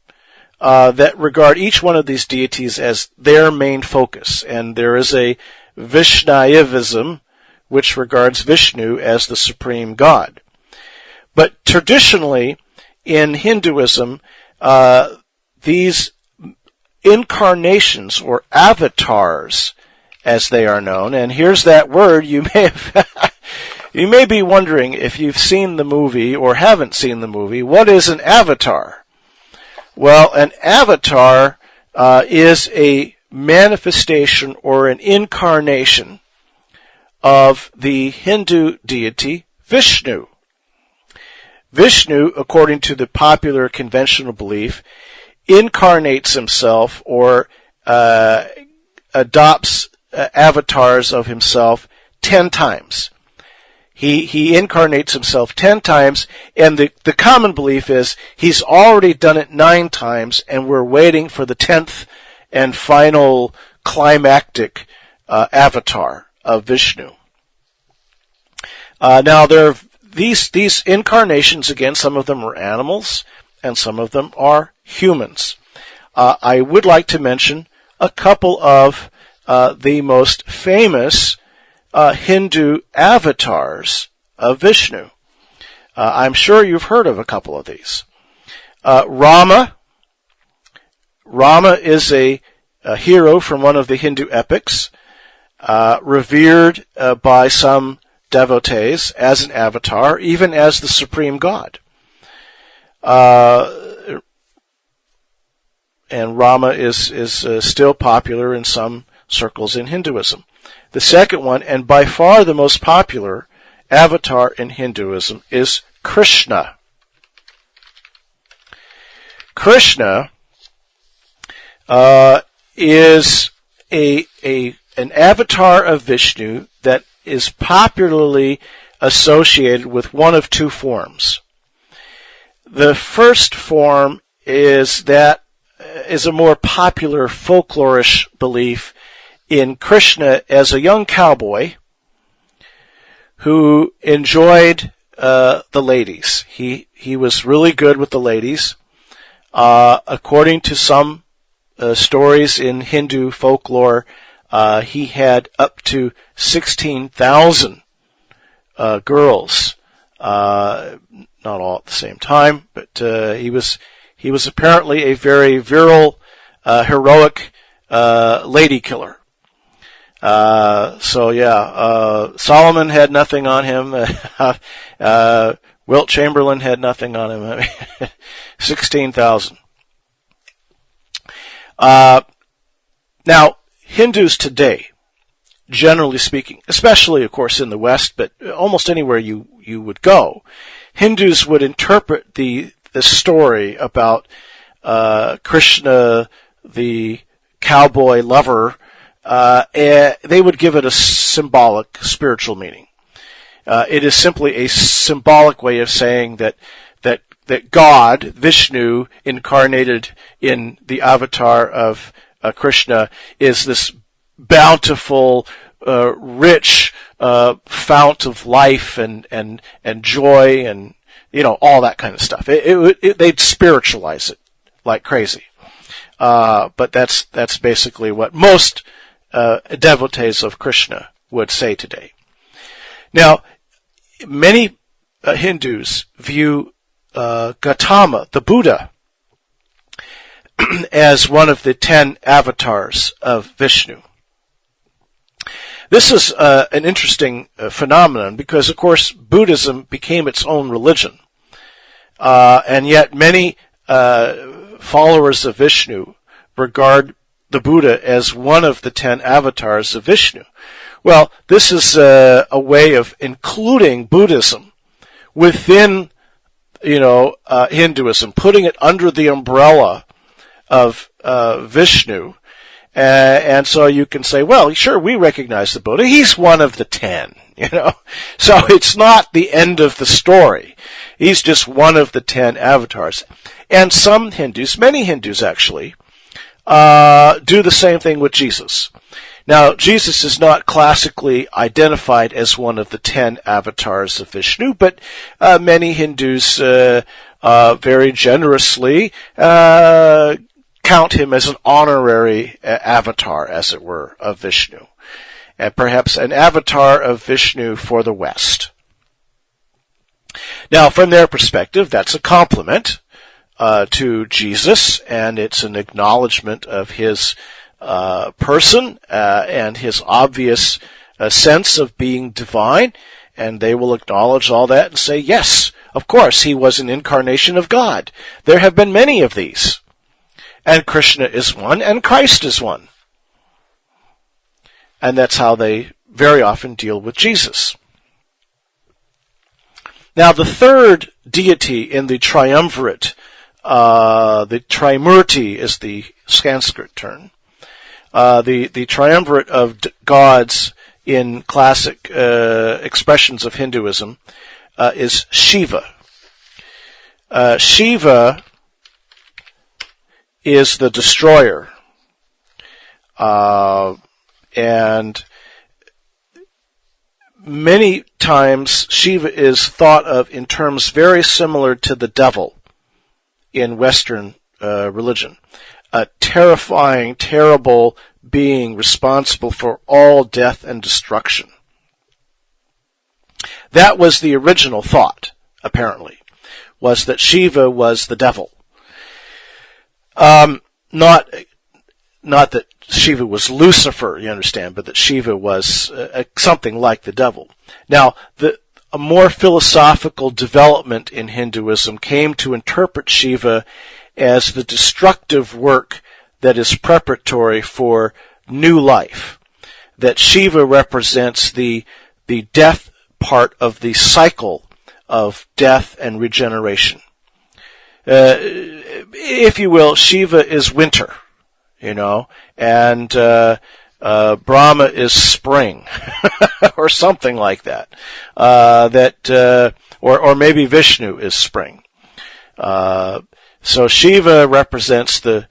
that regard each one of these deities as their main focus, and there is a Vaishnavism, which regards Vishnu as the supreme god. But traditionally, in Hinduism, these incarnations or avatars, as they are known, and here's that word you may be wondering, if you've seen the movie or haven't seen the movie, what is an avatar? Well, an avatar is a manifestation or an incarnation of the Hindu deity Vishnu. Vishnu, according to the popular conventional belief, incarnates himself or adopts avatars of himself 10 times. He incarnates himself 10 times, and the common belief is he's already done it 9 times, and we're waiting for the 10th and final climactic avatar of Vishnu. Now, there are these incarnations, again, some of them are animals, and some of them are humans. I would like to mention a couple of the most famous Hindu avatars of Vishnu. I'm sure you've heard of a couple of these. Rama is a hero from one of the Hindu epics, revered by some devotees as an avatar, even as the supreme god. And Rama is still popular in some circles in Hinduism. The second one, and by far the most popular avatar in Hinduism, is Krishna. Krishna is an avatar of Vishnu that is popularly associated with one of two forms. The first form is a more popular folklorish belief in Krishna as a young cowboy who enjoyed the ladies. He was really good with the ladies. According to some stories in Hindu folklore, he had up to 16,000 girls, not all at the same time, but he was apparently a very virile, heroic lady killer. Solomon had nothing on him. Wilt Chamberlain had nothing on him. I mean, 16,000. Now, Hindus today, generally speaking, especially, of course, in the West, but almost anywhere you would go, Hindus would interpret the story about Krishna, the cowboy lover, they would give it a symbolic, spiritual meaning. It is simply a symbolic way of saying that God, Vishnu, incarnated in the avatar of Krishna, is this bountiful, rich fount of life and joy and all that kind of stuff. They'd spiritualize it like crazy. But that's basically what most devotees of Krishna would say today. Now, many Hindus view Gautama, the Buddha, as one of the 10 avatars of Vishnu. This is an interesting phenomenon because, of course, Buddhism became its own religion. And yet many followers of Vishnu regard the Buddha as one of the 10 avatars of Vishnu. Well, this is a way of including Buddhism within, Hinduism, putting it under the umbrella of Vishnu. And so you can say, well, sure, we recognize the Buddha. He's one of the 10, So it's not the end of the story. He's just one of the 10 avatars. And some Hindus, many Hindus actually, do the same thing with Jesus. Now, Jesus is not classically identified as one of the 10 avatars of Vishnu, but many Hindus very generously count him as an honorary avatar, as it were, of Vishnu, and perhaps an avatar of Vishnu for the West. Now, from their perspective, that's a compliment to Jesus, and it's an acknowledgement of his person and his obvious sense of being divine, and they will acknowledge all that and say, yes, of course, he was an incarnation of God. There have been many of these, and Krishna is one, and Christ is one. And that's how they very often deal with Jesus. Now, the third deity in the triumvirate, the Trimurti is the Sanskrit term, the triumvirate of gods in classic expressions of Hinduism is Shiva. Shiva is the destroyer, and many times Shiva is thought of in terms very similar to the devil in Western religion. A terrifying, terrible being responsible for all death and destruction. That was the original thought, apparently, was that Shiva was the devil. Not that Shiva was Lucifer, you understand, but that Shiva was something like the devil. Now, a more philosophical development in Hinduism came to interpret Shiva as the destructive work that is preparatory for new life. that Shiva represents the death part of the cycle of death and regeneration. If you will, Shiva is winter, and Brahma is spring, or something like that. Or maybe Vishnu is spring. So Shiva represents the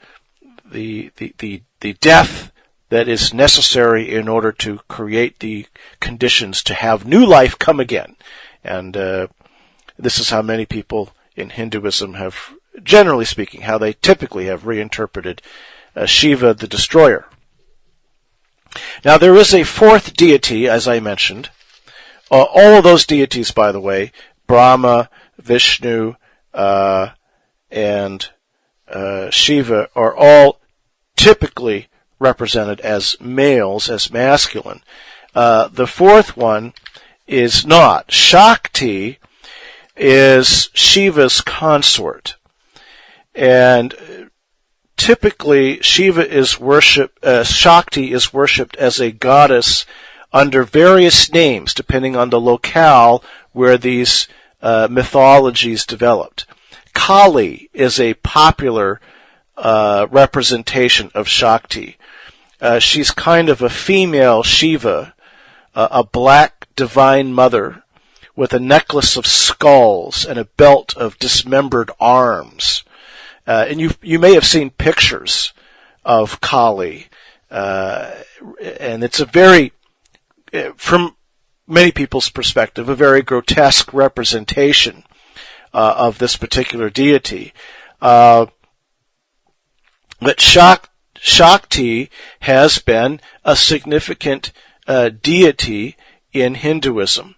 death that is necessary in order to create the conditions to have new life come again. And this is how many people in Hinduism have, generally speaking, how they typically have reinterpreted Shiva the destroyer. Now there is a fourth deity, as I mentioned. All of those deities, by the way, Brahma, Vishnu, and Shiva, are all typically represented as males, as masculine. The fourth one is not. Shakti is Shiva's consort. And typically Shakti is worshipped as a goddess under various names, depending on the locale where these mythologies developed. Kali is a popular representation of Shakti. She's kind of a female Shiva, a black divine mother with a necklace of skulls and a belt of dismembered arms. And you may have seen pictures of Kali, and it's a very, from many people's perspective, a very grotesque representation of this particular deity. But Shakti has been a significant deity in Hinduism.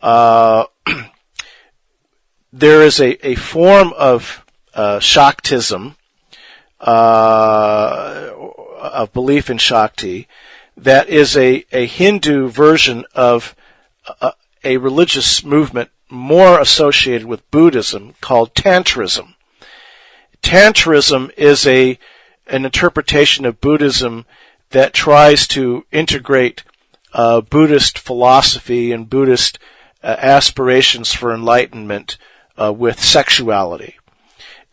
There is a form of Shaktism, of belief in Shakti, that is a Hindu version of a religious movement more associated with Buddhism called Tantrism. Tantrism is an interpretation of Buddhism that tries to integrate Buddhist philosophy and Buddhist aspirations for enlightenment with sexuality.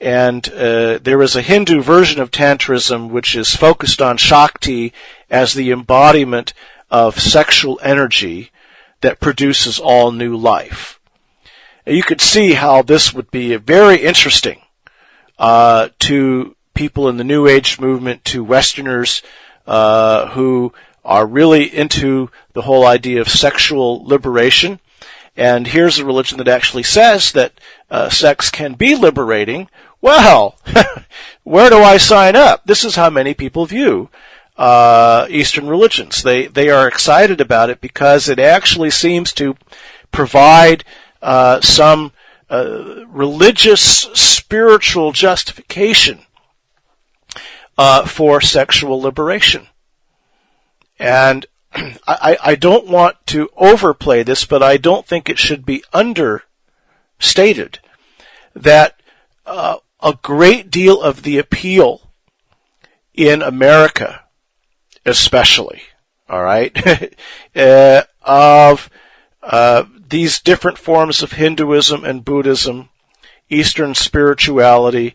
And there is a Hindu version of Tantrism which is focused on Shakti as the embodiment of sexual energy that produces all new life. You could see how this would be very interesting to people in the New Age movement, to Westerners who are really into the whole idea of sexual liberation. And here's a religion that actually says that sex can be liberating. Well, where do I sign up? This is how many people view Eastern religions. They are excited about it because it actually seems to provide some religious, spiritual justification for sexual liberation. And I don't want to overplay this, but I don't think it should be understated that a great deal of the appeal in America, especially, all right, of these different forms of Hinduism and Buddhism, Eastern spirituality,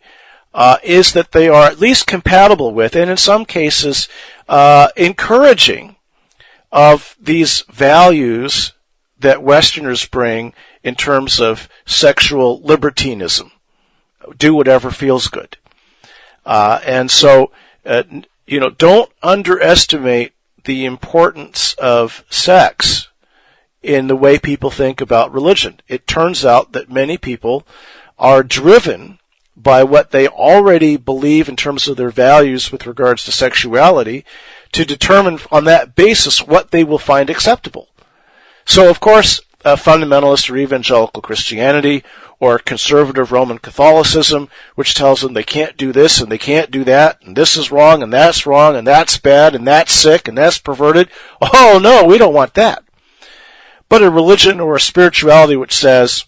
is that they are at least compatible with, and in some cases encouraging, of these values that Westerners bring in terms of sexual libertinism. Do whatever feels good. And so, don't underestimate the importance of sex in the way people think about religion. It turns out that many people are driven by what they already believe in terms of their values with regards to sexuality to determine on that basis what they will find acceptable. So, of course, fundamentalist or evangelical Christianity or conservative Roman Catholicism, which tells them they can't do this and they can't do that, and this is wrong and that's bad and that's sick and that's perverted. Oh, no, we don't want that. But a religion or a spirituality which says,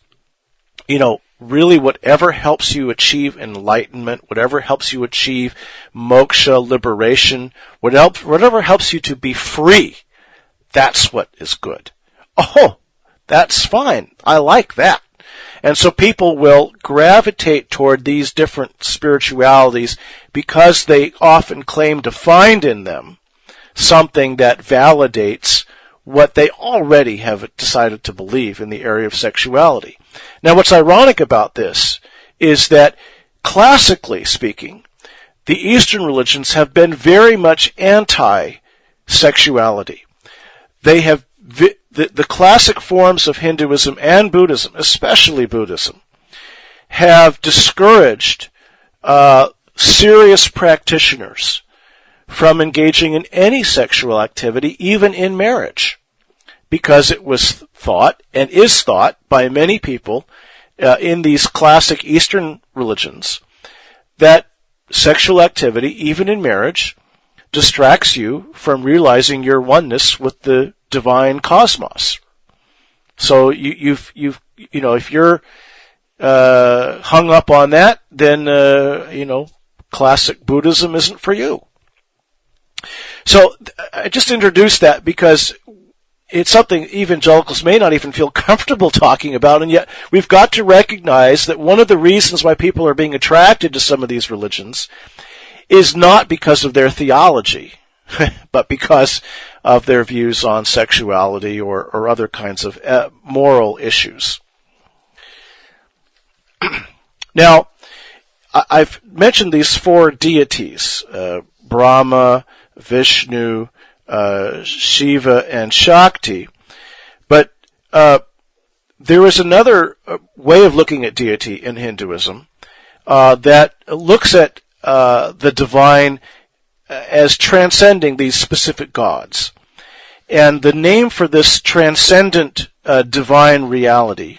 really whatever helps you achieve enlightenment, whatever helps you achieve moksha, liberation, whatever helps you to be free, That's what is good. Oh, that's fine. I like that. And so people will gravitate toward these different spiritualities because they often claim to find in them something that validates what they already have decided to believe in the area of sexuality. Now, what's ironic about this is that, classically speaking, the Eastern religions have been very much anti-sexuality. They have the classic forms of Hinduism and Buddhism, especially Buddhism, have discouraged serious practitioners from engaging in any sexual activity, even in marriage, because it was thought and is thought by many people in these classic Eastern religions that sexual activity, even in marriage, distracts you from realizing your oneness with the divine cosmos. So if you're hung up on that, then classic Buddhism isn't for you. So I just introduced that because it's something evangelicals may not even feel comfortable talking about, and yet we've got to recognize that one of the reasons why people are being attracted to some of these religions is not because of their theology, but because of their views on sexuality or other kinds of moral issues. Now, I've mentioned these four deities, Brahma, Vishnu, Shiva, and Shakti, but there is another way of looking at deity in Hinduism that looks at the divine as transcending these specific gods. And the name for this transcendent divine reality,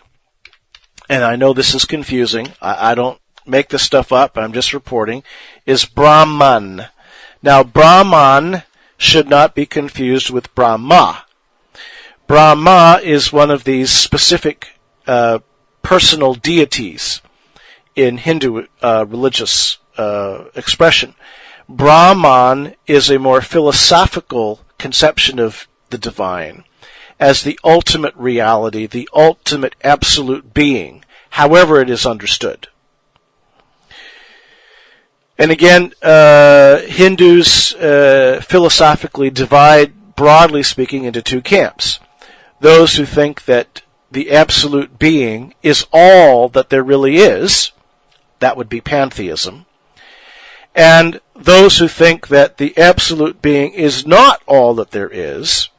and I know this is confusing, I don't make this stuff up, I'm just reporting, is Brahman. Now, Brahman should not be confused with Brahma. Brahma is one of these specific personal deities in Hindu religious expression. Brahman is a more philosophical conception of the divine as the ultimate reality, the ultimate absolute being, however it is understood. And again, Hindus philosophically divide, broadly speaking, into two camps. Those who think that the absolute being is all that there really is, that would be pantheism, and those who think that the absolute being is not all that there is,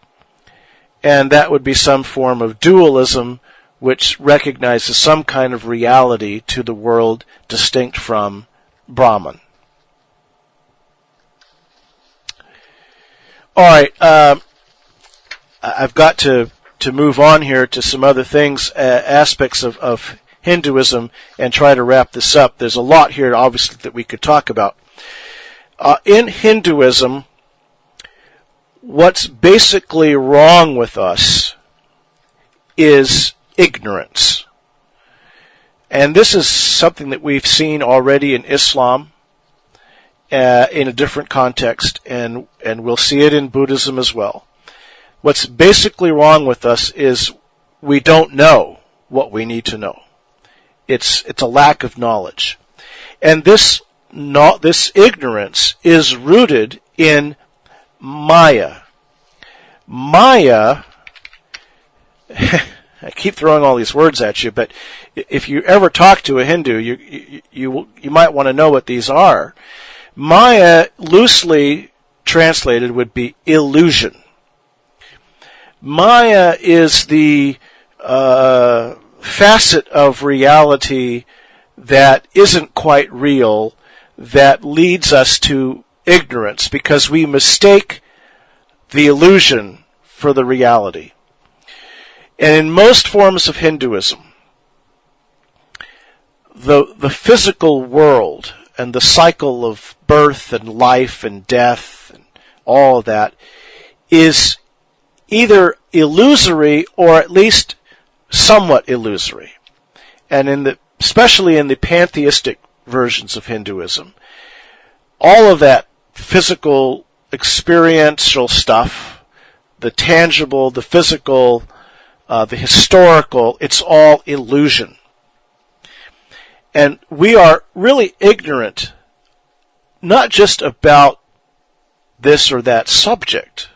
and that would be some form of dualism which recognizes some kind of reality to the world distinct from Brahman. All right, I've got to move on here to some other things, aspects of Hinduism, and try to wrap this up. There's a lot here, obviously, that we could talk about. In Hinduism, what's basically wrong with us is ignorance. And this is something that we've seen already in Islam in a different context, and we'll see it in Buddhism as well. What's basically wrong with us is we don't know what we need to know. It's a lack of knowledge. And this ignorance is rooted in Maya. Maya, I keep throwing all these words at you, but if you ever talk to a Hindu, you might want to know what these are. Maya, loosely translated, would be illusion. Maya is the facet of reality that isn't quite real, that leads us to ignorance because we mistake the illusion for the reality. And in most forms of Hinduism, the physical world and the cycle of birth and life and death and all of that is either illusory or at least somewhat illusory. And especially in the pantheistic versions of Hinduism, all of that physical experiential stuff the tangible, the physical, the historical, it's all illusion. And we are really ignorant, not just about this or that subject.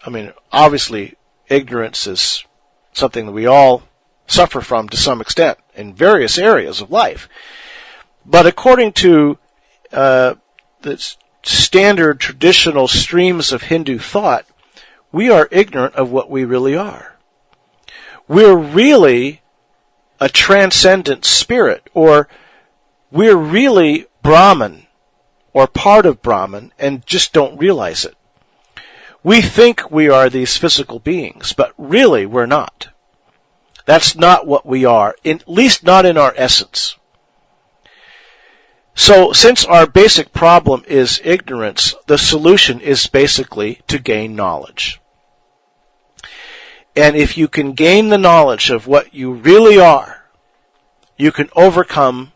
I mean, obviously, ignorance is something that we all suffer from to some extent in various areas of life. But according to the standard traditional streams of Hindu thought, we are ignorant of what we really are. We're really a transcendent spirit, or we're really Brahman, or part of Brahman, and just don't realize it. We think we are these physical beings, but really we're not. That's not what we are, at least not in our essence. So, since our basic problem is ignorance, the solution is basically to gain knowledge. And if you can gain the knowledge of what you really are, you can overcome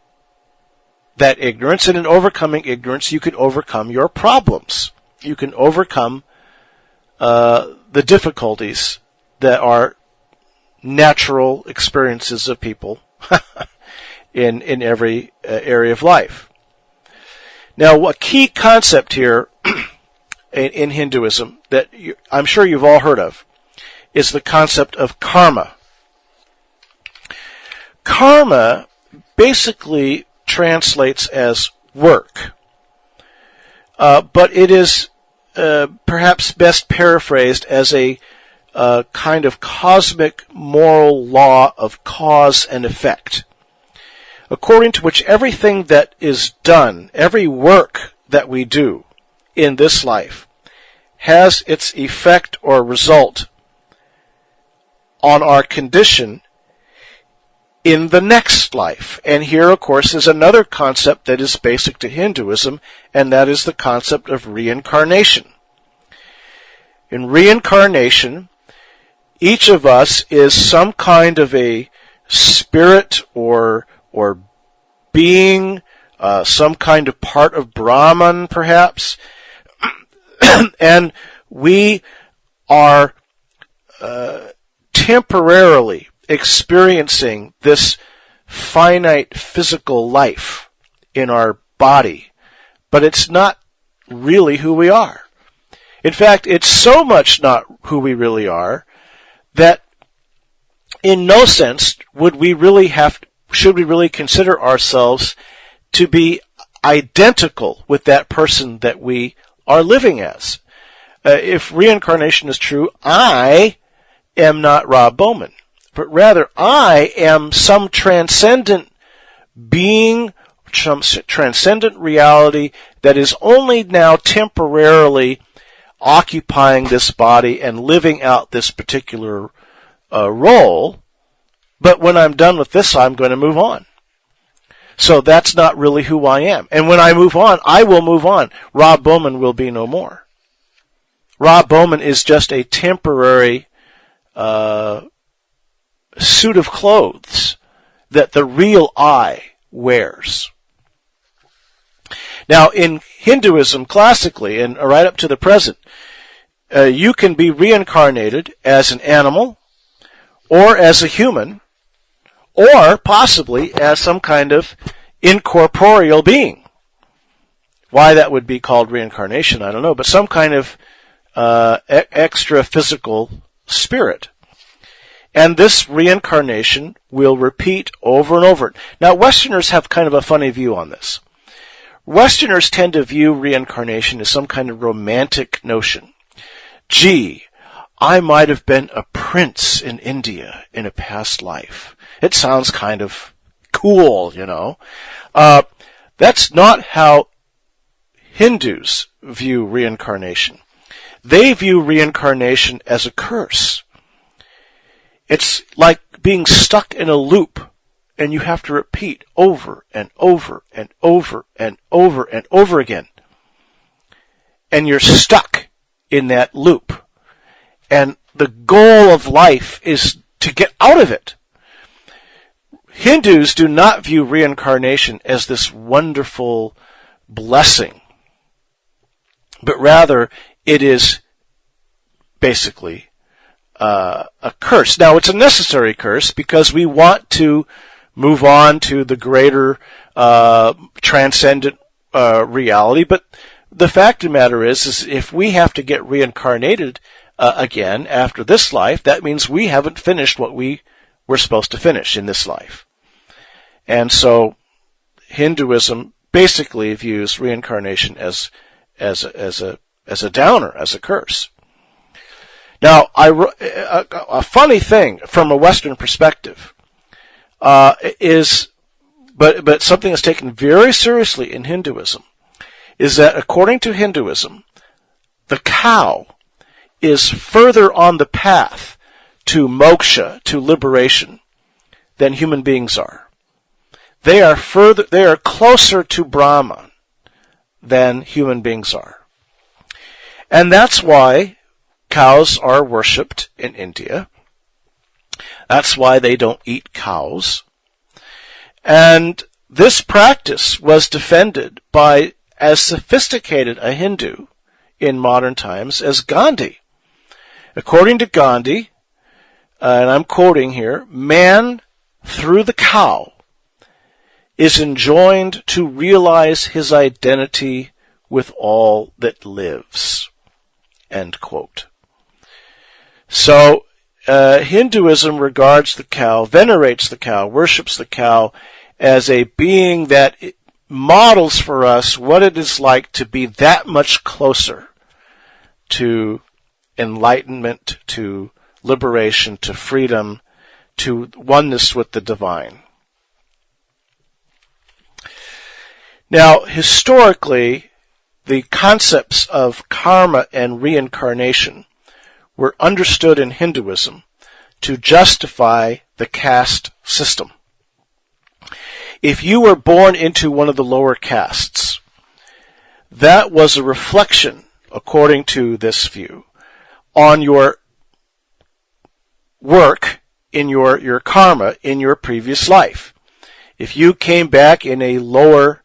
that ignorance, and in overcoming ignorance, you can overcome your problems. You can overcome the difficulties that are natural experiences of people in every area of life. Now, a key concept here in Hinduism that I'm sure you've all heard of is the concept of karma. Karma basically translates as work, but it is perhaps best paraphrased as a kind of cosmic moral law of cause and effect, according to which everything that is done, every work that we do in this life, has its effect or result on our condition in the next life. And here, of course, is another concept that is basic to Hinduism, and that is the concept of reincarnation. In reincarnation, each of us is some kind of a spirit or being, some kind of part of Brahman, perhaps, and we are temporarily experiencing this finite physical life in our body, but it's not really who we are. In fact, it's so much not who we really are that in no sense should we really consider ourselves to be identical with that person that we are living as. If reincarnation is true, I am not Rob Bowman, but rather I am some transcendent being, some transcendent reality that is only now temporarily occupying this body and living out this particular role, but when I'm done with this, I'm going to move on. So that's not really who I am. And when I move on, I will move on. Rob Bowman will be no more. Rob Bowman is just a temporary suit of clothes that the real I wears. Now, in Hinduism, classically, and right up to the present, you can be reincarnated as an animal, or as a human, or possibly as some kind of incorporeal being. Why that would be called reincarnation, I don't know, but some kind of extra physical spirit. And this reincarnation will repeat over and over. Now, Westerners have kind of a funny view on this. Westerners tend to view reincarnation as some kind of romantic notion. Gee, I might have been a prince in India in a past life. It sounds kind of cool, you know. That's not how Hindus view reincarnation. They view reincarnation as a curse. It's like being stuck in a loop, and you have to repeat over and over and over and over and over again. And you're stuck in that loop. And the goal of life is to get out of it. Hindus do not view reincarnation as this wonderful blessing, but rather it is basically a curse. Now, it's a necessary curse because we want to move on to the greater transcendent reality. But the fact of the matter is if we have to get reincarnated again after this life, that means we haven't finished what we were supposed to finish in this life. And so Hinduism basically views reincarnation as a downer, as a curse. Now, a funny thing from a Western perspective is, but something that's taken very seriously in Hinduism, is that according to Hinduism, the cow is further on the path to moksha, to liberation, than human beings are. They are closer to Brahman than human beings are. And that's why cows are worshipped in India. That's why they don't eat cows. And this practice was defended by as sophisticated a Hindu in modern times as Gandhi. According to Gandhi, and I'm quoting here, man through the cow is enjoined to realize his identity with all that lives. End quote. So, Hinduism regards the cow, venerates the cow, worships the cow as a being that models for us what it is like to be that much closer to enlightenment, to liberation, to freedom, to oneness with the divine. Now, historically, the concepts of karma and reincarnation were understood in Hinduism to justify the caste system. If you were born into one of the lower castes, that was a reflection, according to this view, on your work, in your karma, in your previous life. If you came back in a lower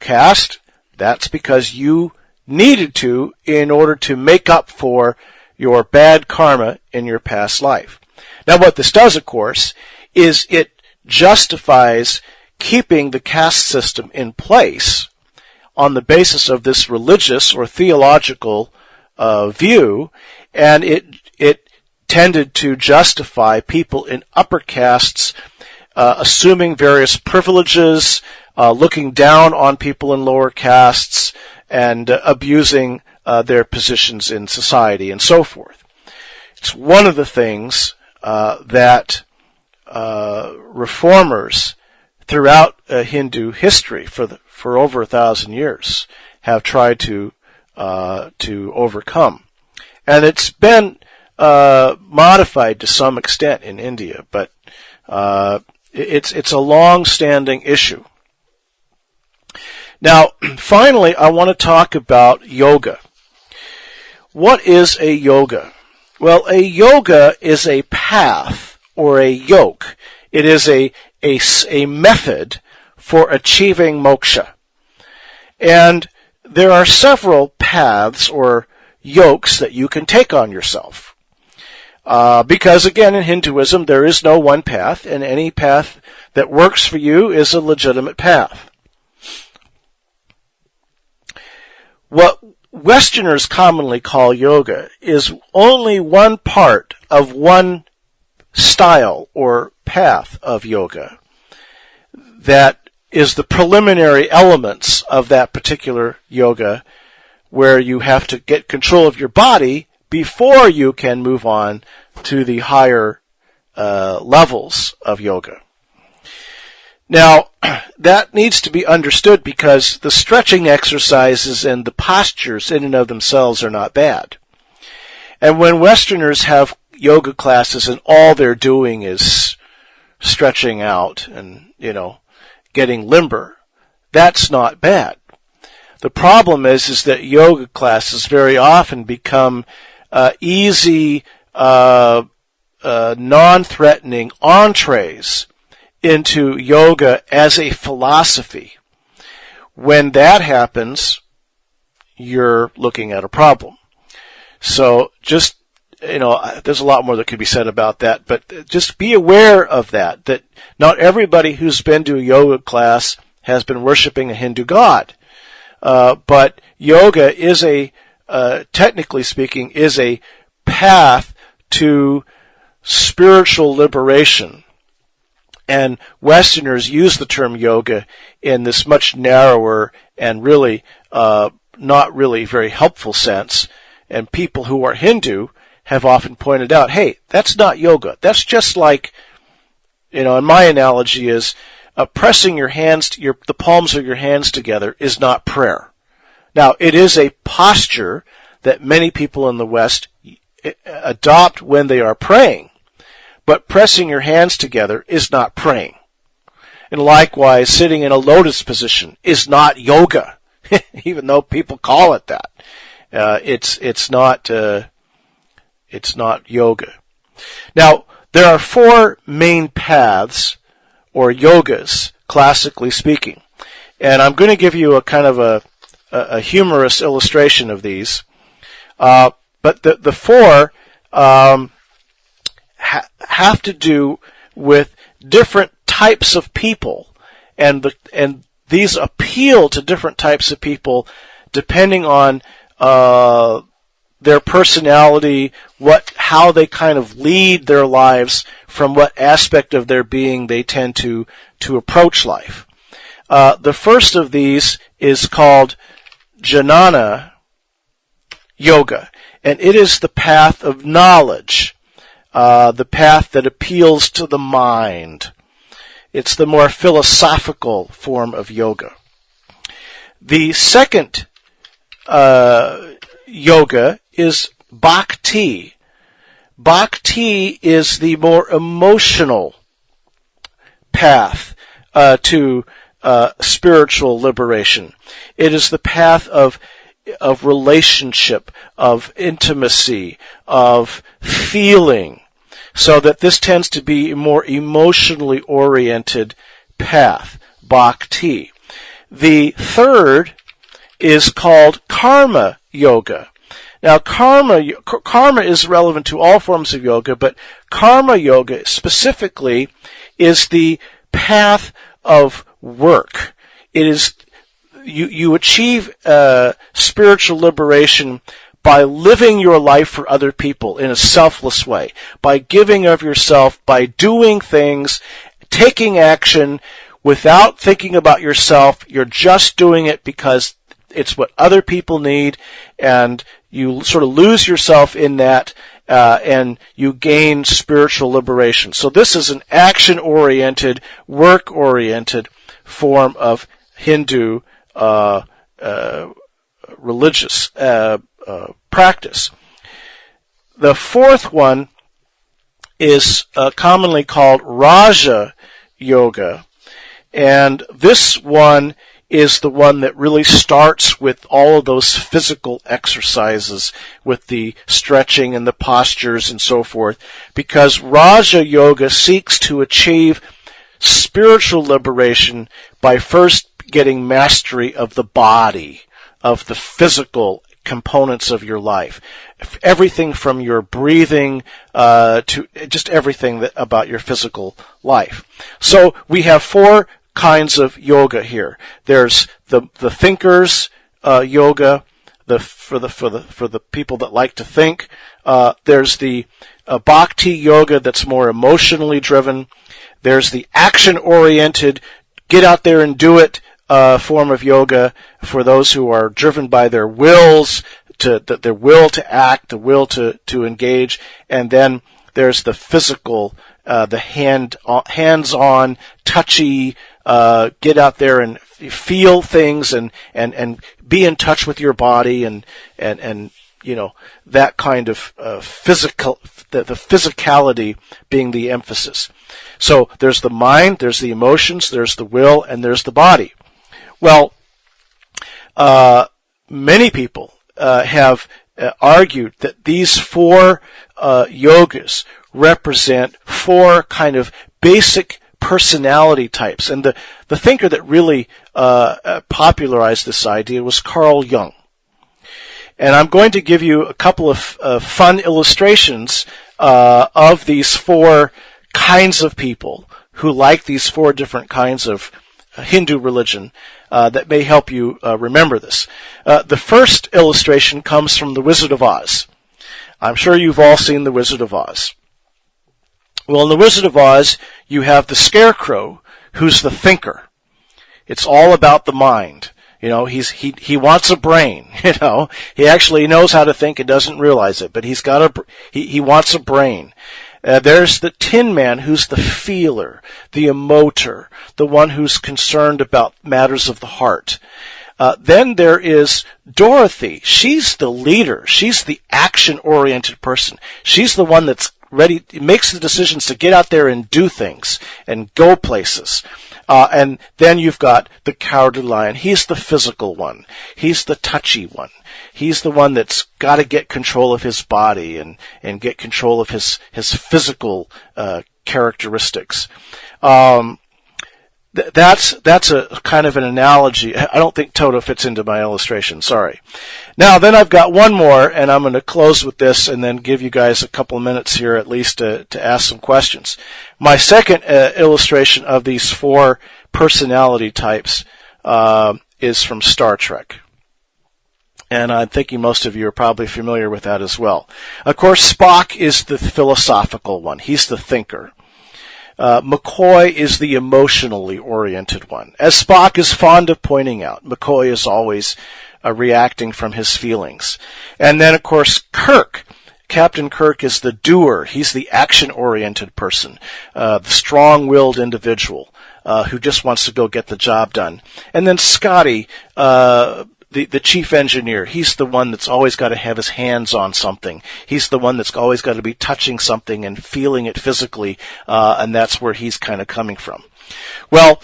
caste, that's because you needed to in order to make up for your bad karma in your past life. Now, what this does, of course, is it justifies keeping the caste system in place on the basis of this religious or theological view, and it tended to justify people in upper castes assuming various privileges, looking down on people in lower castes, and abusing their positions in society and so forth. It's one of the things that reformers throughout Hindu history for over 1,000 years have tried to overcome, and it's been modified to some extent in India, but it's a long-standing issue. Now, finally, I want to talk about yoga. What is a yoga? Well, a yoga is a path or a yoke. It is a method for achieving moksha. And there are several paths or yokes that you can take on yourself. Because, again, in Hinduism, there is no one path, and any path that works for you is a legitimate path. What Westerners commonly call yoga is only one part of one style or path of yoga that is the preliminary elements of that particular yoga, where you have to get control of your body before you can move on to the higher levels of yoga. Now, that needs to be understood because the stretching exercises and the postures in and of themselves are not bad. And when Westerners have yoga classes and all they're doing is stretching out and, getting limber, that's not bad. The problem is that yoga classes very often become easy, non-threatening entrees into yoga as a philosophy. When that happens, you're looking at a problem. So just there's a lot more that could be said about that, but just be aware of that not everybody who's been to a yoga class has been worshiping a Hindu god. But yoga is technically speaking, is a path to spiritual liberation. And Westerners use the term yoga in this much narrower and really not really very helpful sense. And people who are Hindu have often pointed out, hey, that's not yoga. That's just like, and my analogy is pressing your hands, the palms of your hands together is not prayer. Now, it is a posture that many people in the West adopt when they are praying. But pressing your hands together is not praying. And likewise, sitting in a lotus position is not yoga, even though people call it that. It's not yoga. Now, there are 4 main paths, or yogas, classically speaking. And I'm going to give you a kind of a humorous illustration of these. But the 4 have to do with different types of people, and these appeal to different types of people depending on their personality, how they kind of lead their lives, from what aspect of their being they tend to approach life. The first of these is called Jnana Yoga, and it is the path of knowledge, the path that appeals to the mind. It's the more philosophical form of yoga. The second yoga is Bhakti. Bhakti is the more emotional path to spiritual liberation. It is the path of relationship, of intimacy, of feeling, so that this tends to be a more emotionally oriented path, Bhakti. The third is called Karma Yoga. Now, karma is relevant to all forms of yoga, but Karma Yoga specifically is the path of work. It is you achieve spiritual liberation by living your life for other people in a selfless way, by giving of yourself, by doing things, taking action without thinking about yourself. You're just doing it because it's what other people need, and you sort of lose yourself in that, and you gain spiritual liberation. So this is an action-oriented, work-oriented form of Hindu religious practice. The fourth one is commonly called Raja Yoga, and this one is the one that really starts with all of those physical exercises, with the stretching and the postures and so forth, because Raja Yoga seeks to achieve spiritual liberation by first getting mastery of the body, of the physical components of your life. Everything from your breathing to just everything about your physical life. So we have 4 kinds of yoga here. There's the thinkers yoga, for the people that like to think. There's the bhakti yoga that's more emotionally driven. There's the action-oriented, get out there and do it form of yoga for those who are driven by their wills, their will to act, the will to engage. And then there's the physical, the hands-on, touchy, get out there and feel things and be in touch with your body and that kind of physical, the physicality being the emphasis. So there's the mind, there's the emotions, there's the will, and there's the body. Well, many people have argued that these 4 yogas represent 4 kind of basic personality types. And the thinker that really popularized this idea was Carl Jung. And I'm going to give you a couple of fun illustrations of these four kinds of people who like these four different kinds of Hindu religion that may help you remember this. The first illustration comes from The Wizard of Oz. I'm sure you've all seen The Wizard of Oz. Well, in The Wizard of Oz, you have the Scarecrow, who's the thinker. It's all about the mind. You know, he wants a brain. You know, he actually knows how to think and doesn't realize it, but he wants a brain. There's the Tin Man, who's the feeler, the emoter, the one who's concerned about matters of the heart. Then there is Dorothy. She's the leader. She's the action-oriented person. She's the one that's ready, makes the decisions to get out there and do things and go places. And then you've got the Cowardly Lion. He's the physical one. He's the touchy one. He's the one that's got to get control of his body and get control of his physical characteristics. That's a kind of an analogy. I don't think Toto fits into my illustration. Sorry. Now, then I've got one more, and I'm going to close with this and then give you guys a couple of minutes here at least to ask some questions. My second illustration of these four personality types is from Star Trek. And I'm thinking most of you are probably familiar with that as well. Of course, Spock is the philosophical one. He's the thinker. McCoy is the emotionally oriented one. As Spock is fond of pointing out, McCoy is always reacting from his feelings. And then, of course, Kirk. Captain Kirk is the doer. He's the action-oriented person, the strong-willed individual who just wants to go get the job done. And then Scotty, the chief engineer, he's the one that's always got to have his hands on something. He's the one that's always got to be touching something and feeling it physically, and that's where he's kind of coming from. Well,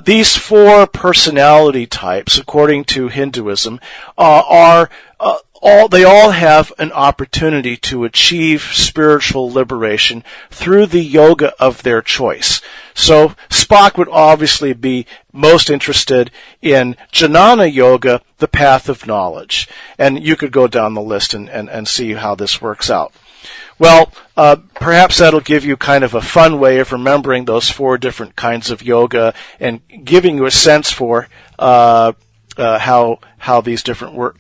these four personality types, according to Hinduism, they all have an opportunity to achieve spiritual liberation through the yoga of their choice. So Spock would obviously be most interested in Jnana Yoga, the path of knowledge. And you could go down the list and see how this works out. Well, perhaps that'll give you kind of a fun way of remembering those four different kinds of yoga and giving you a sense for how these different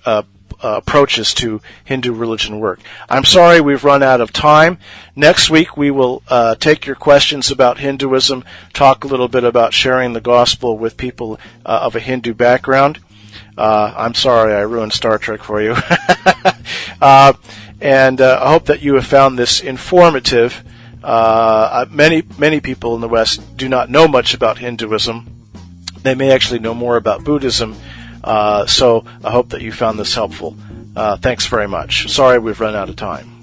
approaches to Hindu religion work. I'm sorry we've run out of time. Next week we will take your questions about Hinduism, talk a little bit about sharing the gospel with people of a Hindu background. I'm sorry I ruined Star Trek for you. And I hope that you have found this informative. Many people in the West do not know much about Hinduism. They may actually know more about Buddhism. So I hope that you found this helpful. Thanks very much. Sorry we've run out of time.